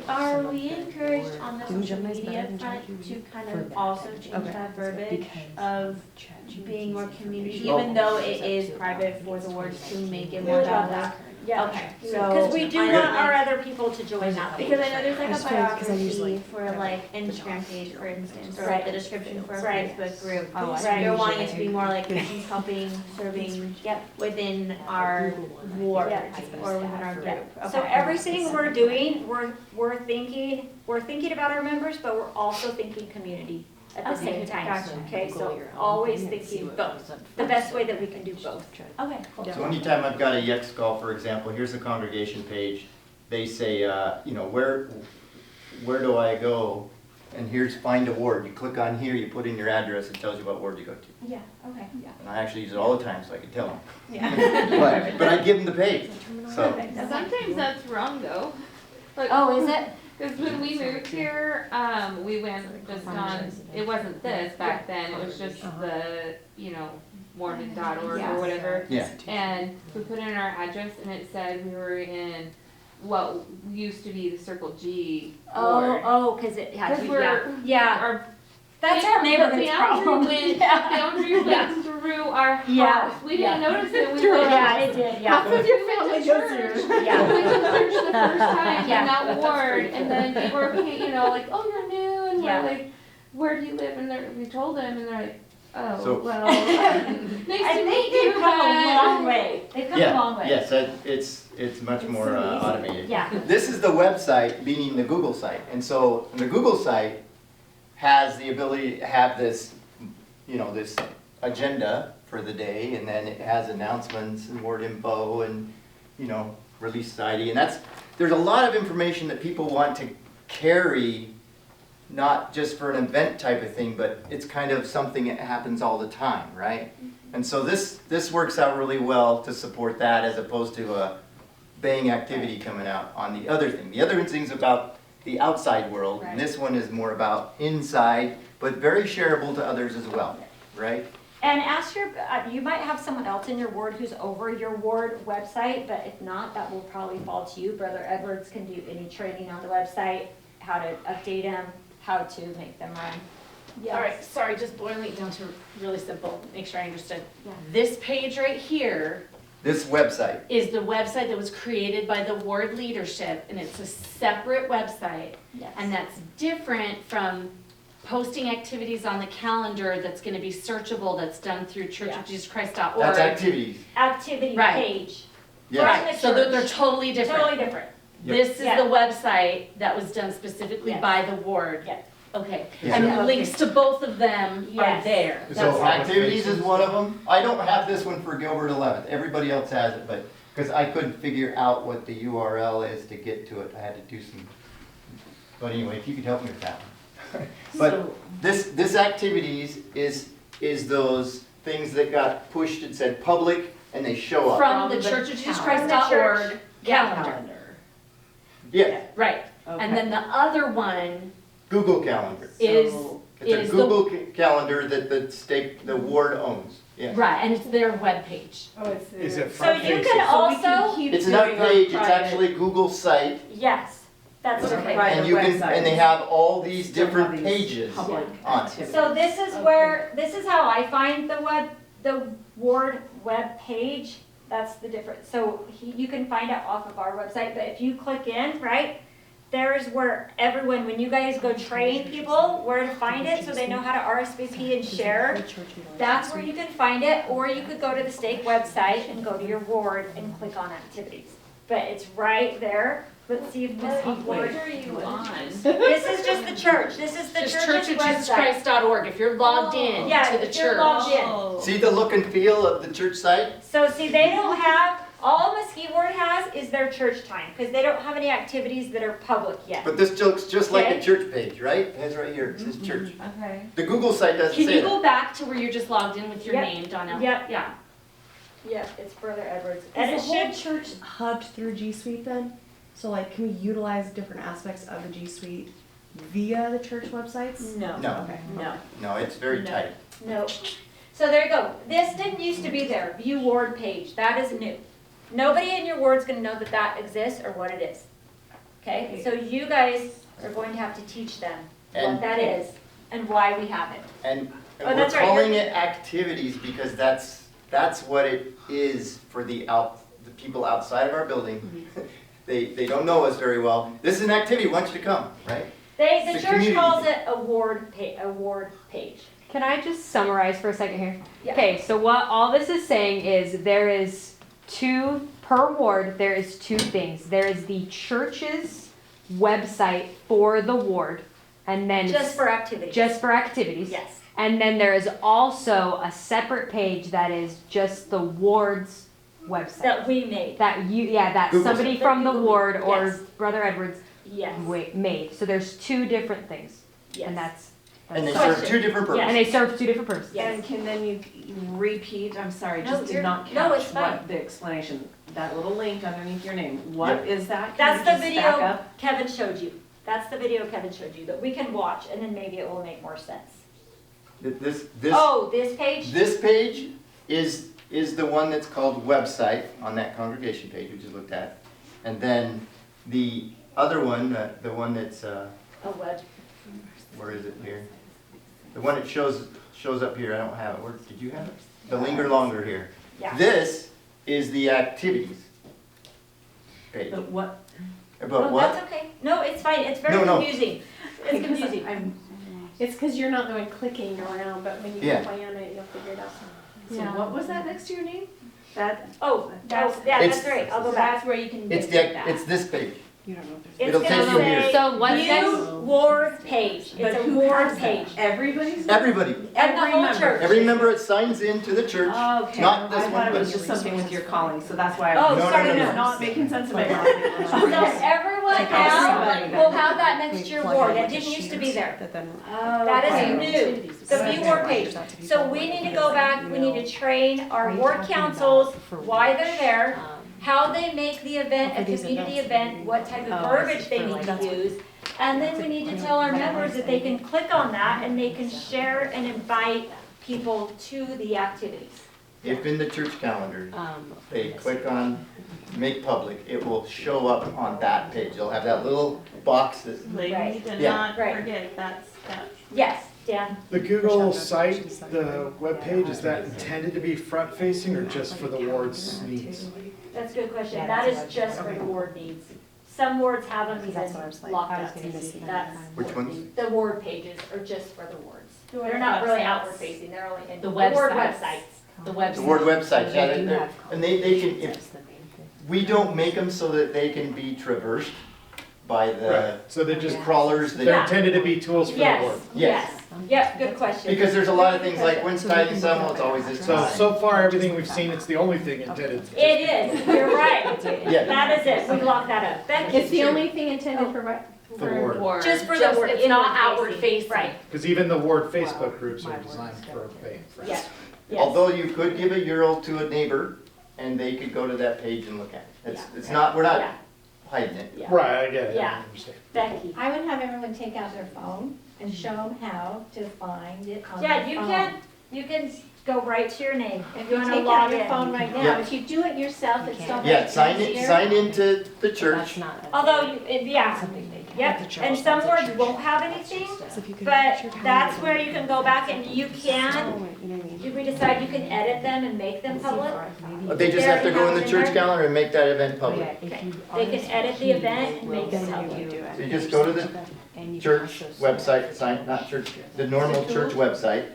are some of we the encouraged more- on the Doing social Gemini's better media than front ChatGPT to kind for of that. also change Okay. that verbiage Because of ChatGPT being more community, Oh. even though it is private for the wards to make it more We love public? that. Yeah. Okay, so. Because we do I want know, our like- other people to join that. Because I know there's like I a just feel because I use, biography like, for like Instagram page, for instance, or Right. like the description for a Right. Facebook group. Oh, I So you're usually wanting it to be more like Christians helping, serving within our ward Yeah. or within our group. So Okay. everything we're doing, we're thinking about our members, but we're also thinking community at the Okay, same time. gotcha. Okay, so always thinking both, the best way that we can do both. Okay, cool. So anytime I've got a YEX call, for example, here's the congregation page, they say, where do I go? And here's find a ward, you click on here, you put in your address, it tells you what ward to go to. Yeah, okay, yeah. And I actually use it all the time, so I can tell them. Yeah. But I give them the page, so. Sometimes that's wrong though. Like, Oh, is it? Cause when we moved here, we went just on, it wasn't this back then, it was just the, Mormon.org or whatever. Yeah. And we put in our address and it said we were in what used to be the Circle G ward. Cause it had, Cause we're, yeah, our that's our neighborhood's problem. The boundary went through our house. Yeah. We didn't notice it. We Through- were yeah, it did, yeah. Half of your family goes here. Yeah. We went to church the first time Yeah. in that ward, and then people were, like, oh, you're new, and Yeah. we're like, where do you live? And we told them, and they're like, oh, So- well, nice to I meet think you, they've come a but- long way. They've come a long way. Yes, it's much more automated. Yeah. This is the website, meaning the Google site. And so the Google site has the ability to have this, this agenda for the day, and then it has announcements and word info and, release society. And there's a lot of information that people want to carry, not just for an event type of thing, but it's kind of something that happens all the time, right? And so this works out really well to support that as opposed to a bang activity coming out on the other thing. The other thing's about the outside world, and this one is more about inside, but very shareable to others as well, right? And ask you might have someone else in your ward who's over your ward website, but if not, that will probably fall to you. Brother Edwards can do any training on the website, how to update them, how to make them run. All right, sorry, just boiling it down to really simple, make sure I understood. Yeah. This page right here This website, is the website that was created by the ward leadership, and it's a separate website. Yes. And that's different from posting activities on the calendar that's gonna be searchable, that's done through churchofjesuschrist.org. that's activities. Activity Right. page. Yes. Right, so they're totally different. Totally different. Yep. This is Yeah. the website that was done specifically Yes. by the ward. Yes. Okay, Yeah. and the links to both of them are Yes. there. So activities is one of them. I don't have this one for Gilbert 11th. Everybody else has it, but, because I couldn't figure out what the URL is to get to it. I had to do some, but anyway, if you could help me with that one. But So- this activities is those things that got pushed and said public, and they show up. From the From the churchofjesuschrist.org calendar. Yeah, Right, and then the other one Google Calendar. is, It's a is Google calendar that the ward owns. Yeah. right, and it's their webpage. Oh, it's there. Is it So front you facing? can also, It's not a page, it's actually a Google site. yes, that's Okay. right. And you can, and they have all these different pages public on it. activities. So this is where, this is how I find the ward web page. That's the difference. So you can find it off of our website, but if you click in, right, there's where everyone, when you guys go train people where to find it, so they know how to RSVP and share, that's where you can find it, or you could go to the stake website and go to your ward and click on activities. But it's right there. Let's see if this What ward. are you on? This is just the church. This is the Just church's website. churchofjesuschrist.org, if you're logged in Yeah, to the if you're church. logged in. See the look and feel of the church site? So see, they don't have, all Mesquite Ward has is their church time, because they don't have any activities that are public yet. But this looks just like Okay. a church page, right? It has right here, it says church. Okay. The Google site doesn't Can say you that. go back to where you're just logged in with your Yep. name, Donnell? Yep. Yeah. Yep, it's Brother Edwards. And Is it the whole should, church hubbed through G Suite then? So like, can we utilize different aspects of the G Suite via the church websites? no, No, Okay. no, no, it's very No. tight. no. So there you go. This didn't used to be there, view ward page. That is new. Nobody in your ward's gonna know that that exists or what it is. Okay, so you guys are going to have to teach them what And- that is and why we have it. And Oh, we're that's right, calling you're- it activities because that's what it is for the people outside of our building. Mm-hmm. They don't know us very well. This is an activity, we want you to come, right? The It's a church community calls thing. it a ward page. Can I just summarize for a second here? Yeah. Okay, so what all this is saying is there is per ward, there is two things. There is the church's website for the ward, and then Just for activities. just for activities. Yes. And then there is also a separate page that is just the ward's website. That we made. That Google somebody site. from the Google- ward or yes. Brother Edwards Yes. made. So there's two different things, Yes. and that's And they Question. serve two different Yeah. and purposes. they serve two different purposes. Yes. And can then you repeat, I'm sorry, No, just you're- did not no, catch it's fine. what the explanation, that little link underneath your name, what is that? Can That's you the just back video up? Kevin showed you. That's the video Kevin showed you that we can watch, and then maybe it will make more sense. This Oh, this page? This page is the one that's called website on that congregation page we just looked at. And then the other one, the one that's, A web. where is it here? The one that shows up here, I don't have it. Where, did you have it? The linger longer here. Yeah. This is the activities page. But what? About Oh, what? that's okay. No, it's fine. It's very No, no. confusing. It's confusing. It's because you're not the one clicking around, but when you Yeah. plan it, you'll figure it out. So what was that next to your name? That, Oh, That's- yeah, It's- that's great. I'll go So back. that's where you can It's get that. it's this page. you don't know if It's It'll gonna take you here. say So what's view next? ward page. But It's a who ward has page. that? Everybody's? Everybody. And the Every whole member. church. Every member that signs into the church, Okay. not this I one, thought it but was just something with your calling, so that's why Oh, I was No, no, sorry, no, no. no. not making sense of it. So everyone Like now everybody. will have that next to your ward. That didn't used to be there. That is new. The view ward page. So we need to go back, we need to train our ward councils, why they're there, how they make the event a community event, what type of verbiage they need to use. And then we need to tell our members that they can click on that and they can share and invite people to the activities. if in the church calendar, they click on make public, it will show up on that page. They'll have that little box that, Like, Right. we did Yeah. not Right. forget that step. Yes, Dan? The Google site, the webpage, is that intended to be front-facing or just for the ward's needs? That's a good question. That is just for the ward needs. Some wards have them even locked up. That's, which ones? the ward pages are just for the wards. They're not really outward facing, they're only in The ward websites. websites. The website. The ward websites, yeah, and they can, if, we don't make them so that they can be traversed by the Right, so they're just, crawlers they're that, intended to be tools for the Yes, ward. yes. Yep, good question. because there's a lot of things like when's tithing some, well, it's always this So, time. so far, everything we've seen, it's the only thing intended. It is, you're right. Yeah. That is it, we locked that up. Becky? It's the only thing intended for what? For the ward. Just for the ward, it's not outward facing. Right, Because even the ward Facebook groups are designed for fame. yes, yes. Although you could give a euro to a neighbor and they could go to that page and look at it. It's not, we're Yeah. not hiding it. Yeah. Right, I get it, Yeah. I understand. Becky? I would have everyone take out their phone and show them how to find it on their Yeah, phone. you can go right to your name if If you you wanna take log out your in. phone right Yeah. now, if you do it yourself, it's so Yeah, much sign easier. into the church. Although, yeah, yep, and some words won't have anything, but that's where you can go back and you can, if we decide you can edit them and make them public. They just have to go in the church calendar and make that event public. They can edit the event and make it public. So you just go to the church website, sign, not church, the normal church website.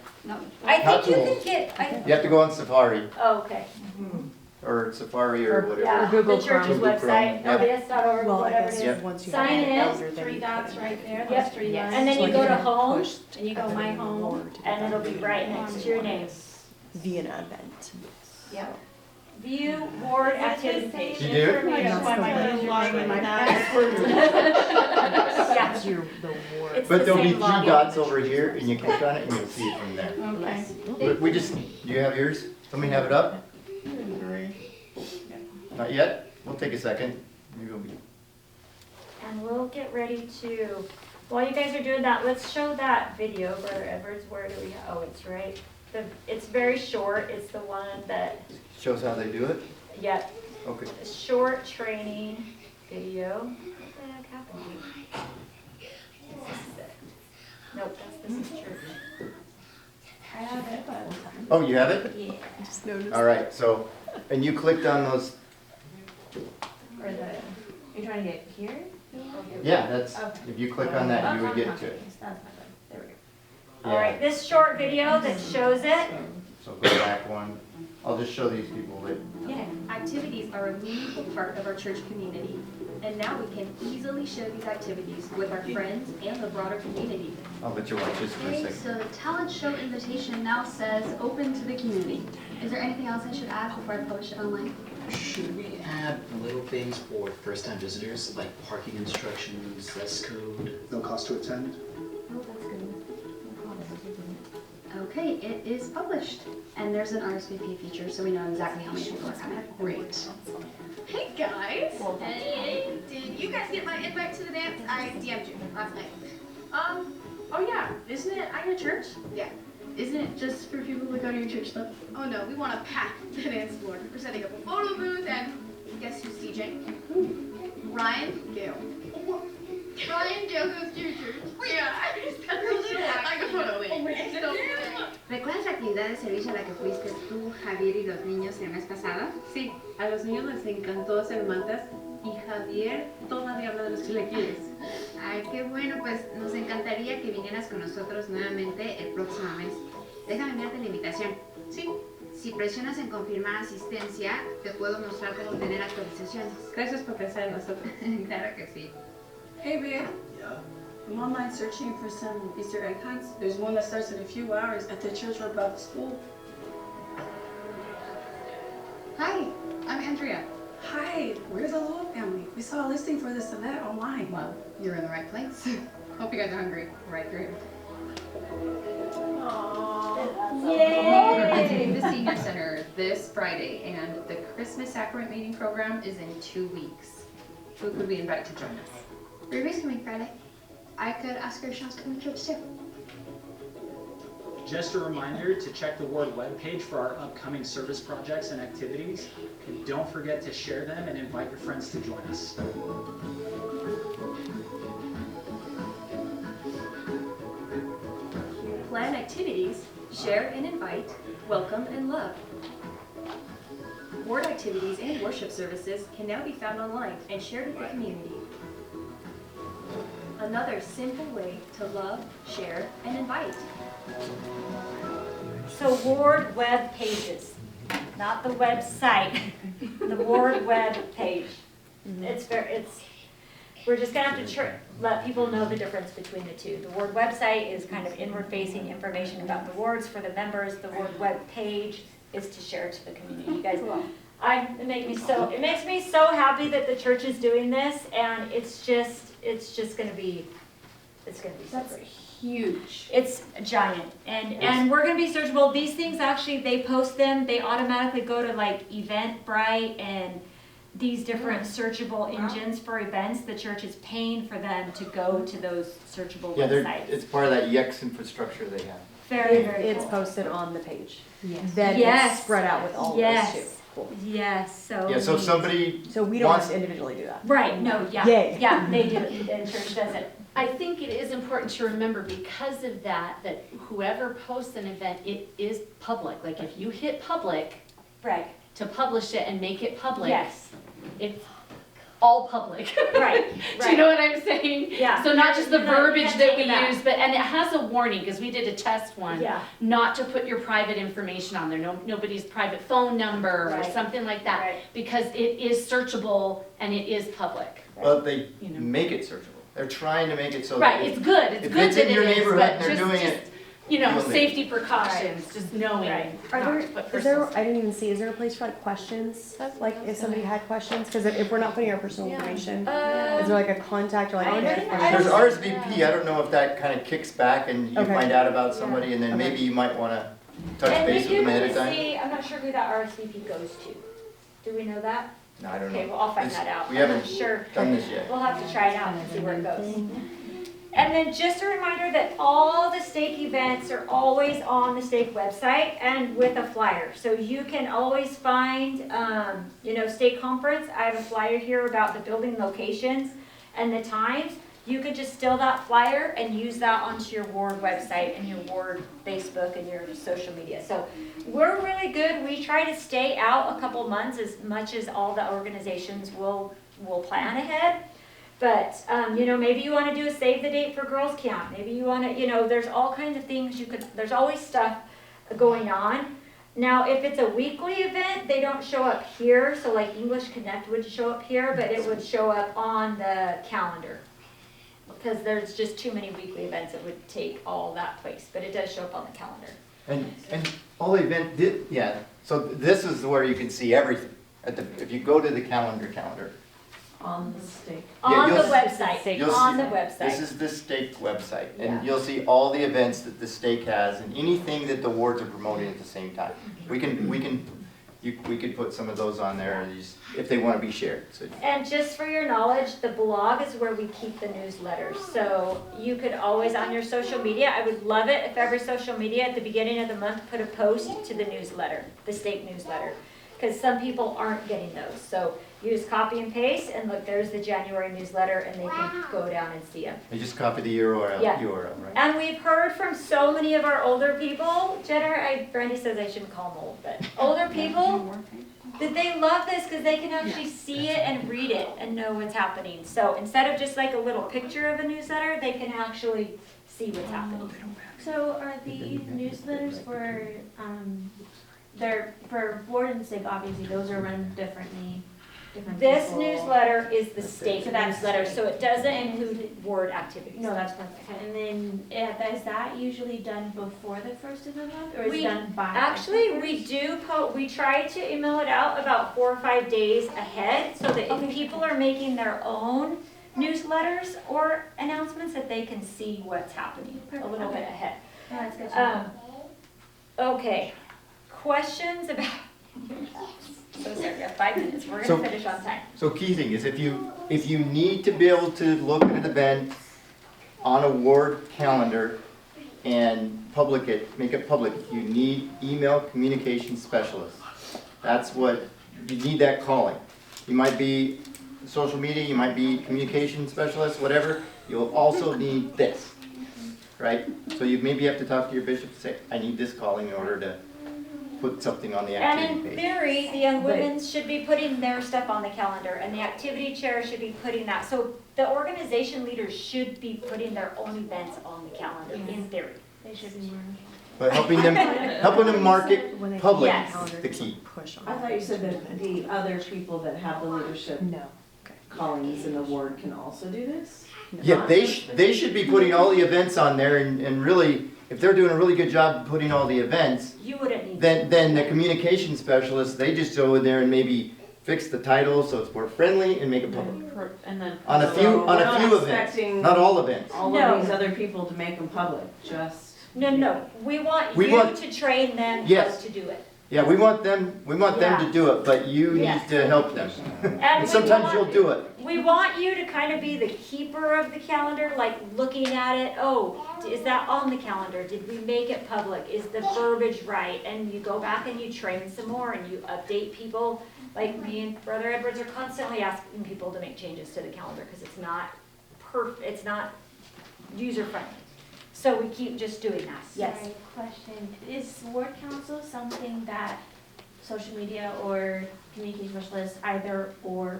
I Not think you tools. can get, You have to go on Safari oh, okay. or Safari or whatever. Yeah, Google the church's Chrome. website, Yep. LDS.org, Well, I whatever guess it Yep. is. once you Sign have in. an elder, then Three you dots can- right there, Yep. those three lines. And then you So go you to can home, push and you go the my home, ward and it'll be right next to your name. Via an event. Yep. View ward activity page. You do? I just want to log in my Yeah. That's your, the ward. It's But the there'll be same three login. dots over here and you click on it and you'll see it from there. Okay. But we just, do you have yours? Somebody have it up? Not yet? We'll take a second. Maybe it'll be. And we'll get ready to, while you guys are doing that, let's show that video, Brother Edwards, where do we, oh, it's right. It's very short, it's the one that, Shows how they do it? yeah, Okay. a short training video. What the heck happened to me? This is it. Nope, this is church. I have it. Oh, you have it? Yeah. I just noticed. All right, so, and you clicked on those, Or the, you're trying to get here? yeah, that's, if you click on that, you would get to it. That's not good. There we go. Yeah. All right, this short video that shows it, So go back one. I'll just show these people that, Yeah, activities are a meaningful part of our church community, and now we can easily share these activities with our friends and the broader community. I'll let you watch this for a Okay, second. so the talent show invitation now says open to the community. Is there anything else I should add before I publish it online? Should we add little things for first-time visitors, like parking instructions, dress code? No cost to attend? Oh, that's good. No problem. Okay, it is published, and there's an RSVP feature, so we know exactly how many people are coming. Great. Hey guys! Hey! Did you guys get my invite to the dance? I DM'd you last night. Oh yeah, isn't it at your church? Yeah. Isn't it just for people that go to your church though? Oh no, we want to pack the dance floor. We're setting up a photo booth, and guess who's DJing? Ryan Gale. Ryan Gale goes to your church. Yeah, I got a photo with ¿Recuerdas la actividad de servicio a la que fuiste tú, Javier y los niños el mes pasado? Sí, a los niños les encantó hacer mantas y Javier todavía habla de los chilequiles. Ay, qué bueno, pues nos encantaría que vinieras con nosotros nuevamente el próximo mes. Déjame enviarte la invitación. Sí. Si presionas en confirmar asistencia, te puedo mostrar cómo obtener actualizaciones. Gracias por pensar en nosotros. Claro que sí. Hey babe, Yeah. I'm online searching for some Easter egg hunts. There's one that starts in a few hours at the church right above the school. Hi, I'm Andrea. Hi, we're the Lowell family. We saw a listing for this event online. Well, you're in the right place. Hope you guys are hungry. Right through. Yay! Visiting the senior center this Friday, and the Christmas sacrament meeting program is in 2 weeks. Who could we invite to join us? Ruby's coming Friday. I could ask her if she wants to come to church too. Just a reminder to check the Ward webpage for our upcoming service projects and activities. And don't forget to share them and invite your friends to join us. Plan activities, share and invite, welcome and love. Ward activities and worship services can now be found online and shared with the community. Another simple way to love, share, and invite. So Ward web pages, not the website, the Ward web page. We're just gonna have to let people know the difference between the two. The Ward website is kind of inward-facing information about the wards for the members. The Ward web page is to share to the community. You guys, it makes me so happy that the church is doing this, and it's just gonna be so great. Huge. It's giant, and we're gonna be searchable. These things actually, they post them, they automatically go to like Eventbrite and these different searchable engines for events. The church is paying for them to go to those searchable websites. It's part of that EX infrastructure they have. Very, very It's cool. posted on the page. Yes. Then it's spread out with all of us too. Cool. Yes, so. Yeah, so if neat. somebody So we don't have wants, to individually do that. Right, no, yeah, Yay. yeah, they do it, the church does it. I think it is important to remember because of that whoever posts an event, it is public. Like if you hit public Right, to publish it and make it public, yes, it's all public. right, Do you know what I'm saying? Yeah. So not just the You're not- you verbiage can't that take we it back. use, and it has a warning, because we did a test one. Yeah. Not to put your private information on there, nobody's private phone number or Right. something like that. Right. Because it is searchable and it is public. well, they You know. make it searchable. They're trying to make it so. Right, that it's good, it's if good it's that in your it is, neighborhood but and they're just, doing it, you know, you'll make safety precautions, just knowing Right. Are not there, to put is personal there, I didn't even see, is there a place for like questions? Like if somebody had questions? Because if we're not putting our personal information, is there like a contact or like? I if don't- there's I There's don't RSVP, I don't know if that kind of kicks back and you Okay. find out about somebody and then Okay. maybe you might want to touch And base we with them do ahead of need to time. see, I'm not sure who that RSVP goes to. Do we know that? No, I don't know. Okay, well, I'll find This- that out. We I'm haven't not sure. done this yet. We'll have to try it out and see where it goes. And then just a reminder that all the stake events are always on the stake website and with a flyer. So you can always find, stake conference. I have a flyer here about the building locations and the times. You could just steal that flyer and use that onto your ward website and your ward Facebook and your social media. So we're really good. We try to stay out a couple months as much as all the organizations will plan ahead. But, maybe you want to do a save the date for girls camp. Maybe you want to, there's all kinds of things there's always stuff going on. Now, if it's a weekly event, they don't show up here. So like English Connect would show up here, but it would show up on the calendar. Because there's just too many weekly events that would take all that place, but it does show up on the calendar. And all the event so this is where you can see everything. If you go to the calendar, On the stake. On the you'll see- website, you'll on see- the website. This is the stake website, Yeah. and you'll see all the events that the stake has and anything that the wards are promoting at the same time. We could put some of those on there if they want to be shared. So And just for your knowledge, the blog is where we keep the newsletters. So you could always, on your social media, I would love it if every social media at the beginning of the month put a post to the newsletter, the state newsletter. Because some people aren't getting those. So you just copy and paste, and look, there's the January newsletter, and they can go down and see them. you just copy the URL, Yeah. right? And we've heard from so many of our older people, Brandy says I shouldn't call them old, but older people, that they love this because they can actually see it and read it and know what's happening. So instead of just like a little picture of a newsletter, they can actually see what's happening. So are these newsletters for, they're for board and SIG, obviously, those are run differently, different This people. newsletter is the state So that's newsletter, state. so it doesn't include ward activities. No, that's perfect. And then, is that usually done before the first of the month, or is We- it done by? Actually, the we first? do, we try to email it out about 4 or 5 days ahead, so that if people are making their own newsletters or announcements, that they can see what's happening a little bit ahead. Oh, that's good to know. Okay, questions about, so sorry, we have 5 minutes, we're So- gonna finish on time. So key thing is if you need to be able to look at an event on a ward calendar and make it public, you need email communication specialists. That's what, you need that calling. You might be social media, you might be communication specialist, whatever, you'll also need this, right? So you maybe have to talk to your bishop and say, I need this calling in order to put something on the And activity in page. theory, the young women's should be putting their stuff on the calendar, and the activity chair should be putting that. So the organization leaders should be putting their own events on the calendar, in theory. They should be more. But helping them market public Yes. is the key. I thought you said that the other people that have the leadership callings in the ward can also do this? Yeah, they should be putting all the events on there and really, if they're doing a really good job of putting all the events, You wouldn't need. then the communication specialists, they just go in there and maybe fix the title so it's more friendly and make it public. And then. On a few events, not all events. All No. of these other people to make them public, just. No, we want We you want- to train them how Yes. to do it. Yeah, we want them to do it, but you need Yes. to help them. And And we sometimes want- you'll do it. We want you to kind of be the keeper of the calendar, like looking at it, oh, is that on the calendar? Did we make it public? Is the verbiage right? And you go back and you train some more and you update people. Like me and Brother Edwards are constantly asking people to make changes to the calendar because it's not it's not user friendly. So we keep just doing that. Yes. Sorry, question. Is ward council something that social media or communication specialists, either or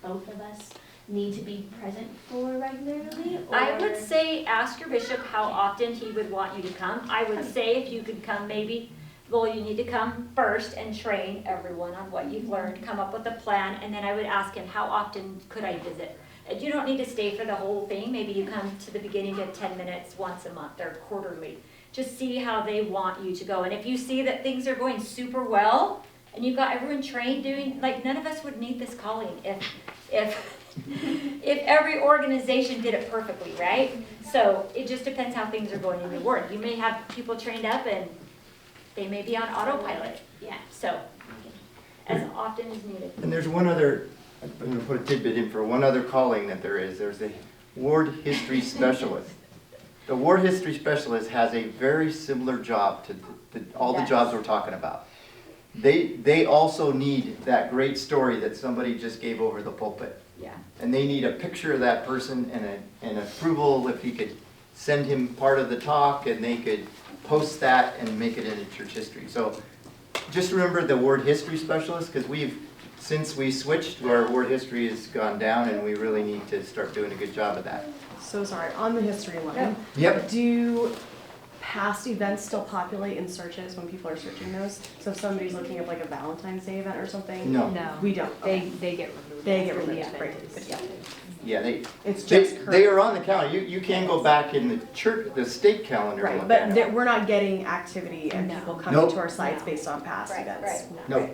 both of us, need to be present for regularly? I or- would say ask your bishop how often he would want you to come. I would say if you could come maybe, well, you need to come first and train everyone on what you've learned, come up with a plan, and then I would ask him, how often could I visit? And you don't need to stay for the whole thing. Maybe you come to the beginning, get 10 minutes once a month or quarterly. Just see how they want you to go. And if you see that things are going super well and you've got everyone trained doing, like none of us would need this calling if every organization did it perfectly, right? So it just depends how things are going in your ward. You may have people trained up and they may be on autopilot. Yeah. So as often as needed. And there's one other, I'm going to put a tidbit in for one other calling that there is. There's a ward history specialist. The ward history specialist has a very similar job to all the Yes. jobs we're talking about. They also need that great story that somebody just gave over the pulpit. Yeah. And they need a picture of that person and approval if he could send him part of the talk and they could post that and make it into church history. So just remember the ward history specialist, because since we switched, our ward history has gone down and we really need to start doing a good job of that. So sorry, on the history line. Yep. Do past events still populate in searches when people are searching those? So if somebody's looking at like a Valentine's Day event or something? No. No. We don't. Okay. They get removed. They get after the removed, event right, is- yeah. Yeah, It's just they are on the calendar. You can go back in the church, the state calendar and Right, look but at it. we're not getting activity and people coming Nope. to our sites based on past Right, events. right. No.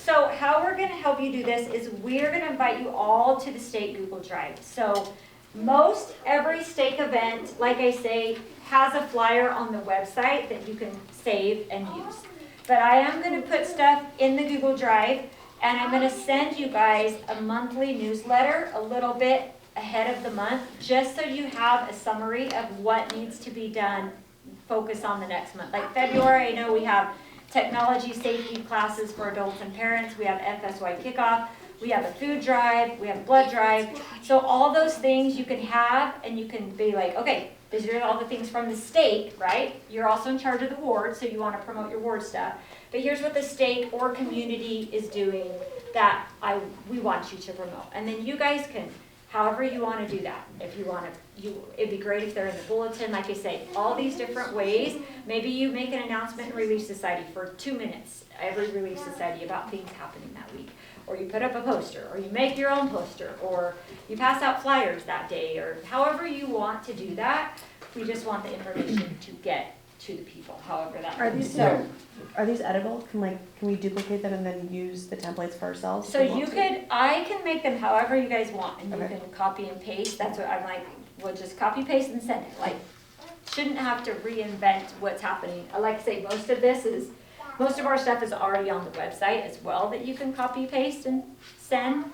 So how we're gonna help you do this is we're gonna invite you all to the state Google Drive. So most every stake event, like I say, has a flyer on the website that you can save and use. But I am gonna put stuff in the Google Drive, and I'm gonna send you guys a monthly newsletter a little bit ahead of the month, just so you have a summary of what needs to be done, focus on the next month. Like February, I know we have technology safety classes for adults and parents, we have FSY kickoff, we have a food drive, we have a blood drive. So all those things you can have, and you can be like, okay, these are all the things from the state, right? You're also in charge of the ward, so you want to promote your ward stuff. But here's what the state or community is doing that we want you to promote. And then you guys can, however you want to do that. If you want to, it'd be great if they're in the bulletin, like I say, all these different ways. Maybe you make an announcement in Relief Society for 2 minutes, every Relief Society, about things happening that week. Or you put up a poster, or you make your own poster, or you pass out flyers that day, or however you want to do that. We just want the information to get to the people, however that Are looks. these are these editable? Can we duplicate them and then use the templates for ourselves? So you could, I can make them however you guys want, and you Okay. can copy and paste. That's what I'm like, we'll just copy, paste, and send it. Like, shouldn't have to reinvent what's happening. I like to say most of our stuff is already on the website as well that you can copy, paste, and send.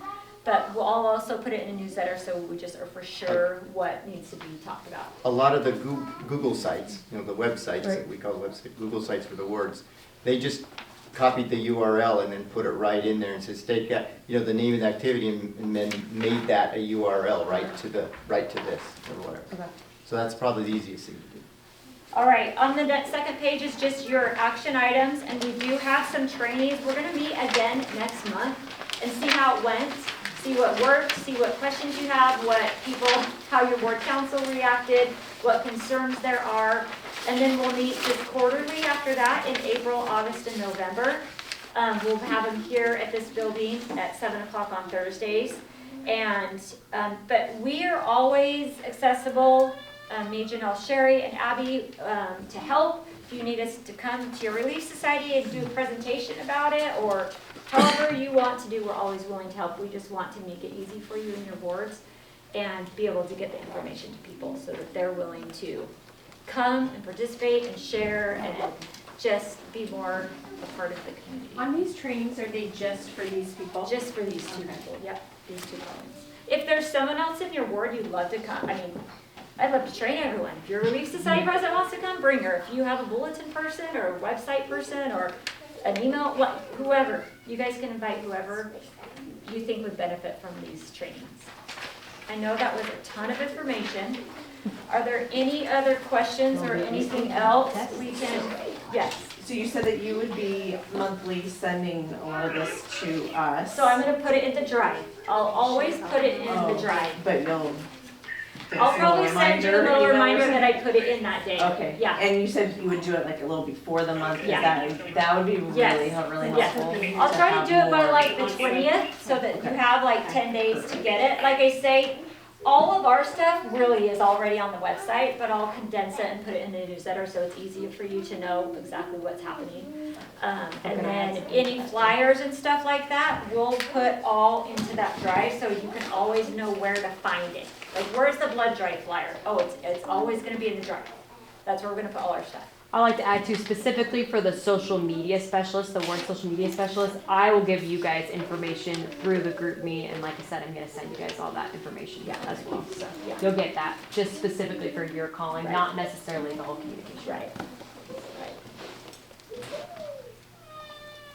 But I'll also put it in a newsletter so we just are for sure what needs to be talked about. A lot of the Google sites, the websites that Right. we call website, Google sites for the words, they just copied the URL and then put it right in there and says, take the name of the activity and then made that a URL right to this or whatever. Okay. So that's probably the easiest thing to do. All right, on the second page is just your action items, and we do have some trainees. We're gonna meet again next month and see how it went, see what worked, see what questions you have, how your ward council reacted, what concerns there are. And then we'll meet just quarterly after that in April, August, and November. We'll have them here at this building at 7 o'clock on Thursdays. And, but we are always accessible, me, Janelle, Sherry, and Abby, to help. If you need us to come to your Relief Society and do a presentation about it, or however you want to do, we're always willing to help. We just want to make it easy for you and your boards and be able to get the information to people so that they're willing to come and participate and share and just be more a part of the community. On these trainings, are they just for these people? Just for these two people, yep, these 2 colleagues. If there's someone else in your ward you'd love to come, I'd love to train everyone. If your Relief Society president wants to come, bring her. If you have a bulletin person or a website person or an email, whoever, you guys can invite whoever you think would benefit from these trainings. I know that was a ton of information. Are there any other questions or anything else we can, yes? So you said that you would be monthly sending a lot of this to us. So I'm gonna put it in the drive. I'll always put it in the drive. But you'll. I'll probably send you a little reminder that I put it in that day. Okay. Yeah. And you said you would do it like a little before the month. Is Yeah. that would be really Yes. really Yes. helpful. I'll try to do it by have like the more- 20th so that you Okay. have like 10 days to get it. Like I say, all of our stuff really is already on the website, but I'll condense it and put it in the newsletter so it's easier for you to know exactly what's happening. And then any flyers and stuff like that, we'll put all into that drive so you can always know where to find it. Like, where's the blood drive flyer? Oh, it's always gonna be in the drive. That's where we're gonna put all our stuff. I like to add too, specifically for the social media specialist, the ward social media specialist, I will give you guys information through the group me, and like I said, I'm gonna send you guys all that information as well. So you'll get that just specifically for your calling, not necessarily the whole communication. Right.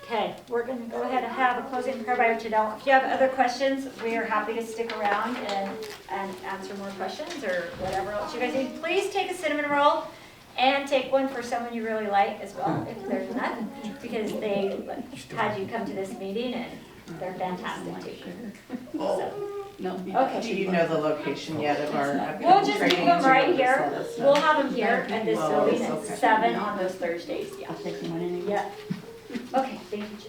Okay, we're gonna go ahead and have a closing prayer by Janelle. If you have other questions, we are happy to stick around and answer more questions or whatever else you guys need. Please take a cinnamon roll and take one for someone you really like as well, if there's none, because they had you come to this meeting and they're fantastic too. So, okay. Do you know the location yet of our? We'll just keep them right here. Let us know. We'll have them here at this Oh, building at okay. 7 on those Thursdays, yeah. Yeah. Okay, thank you.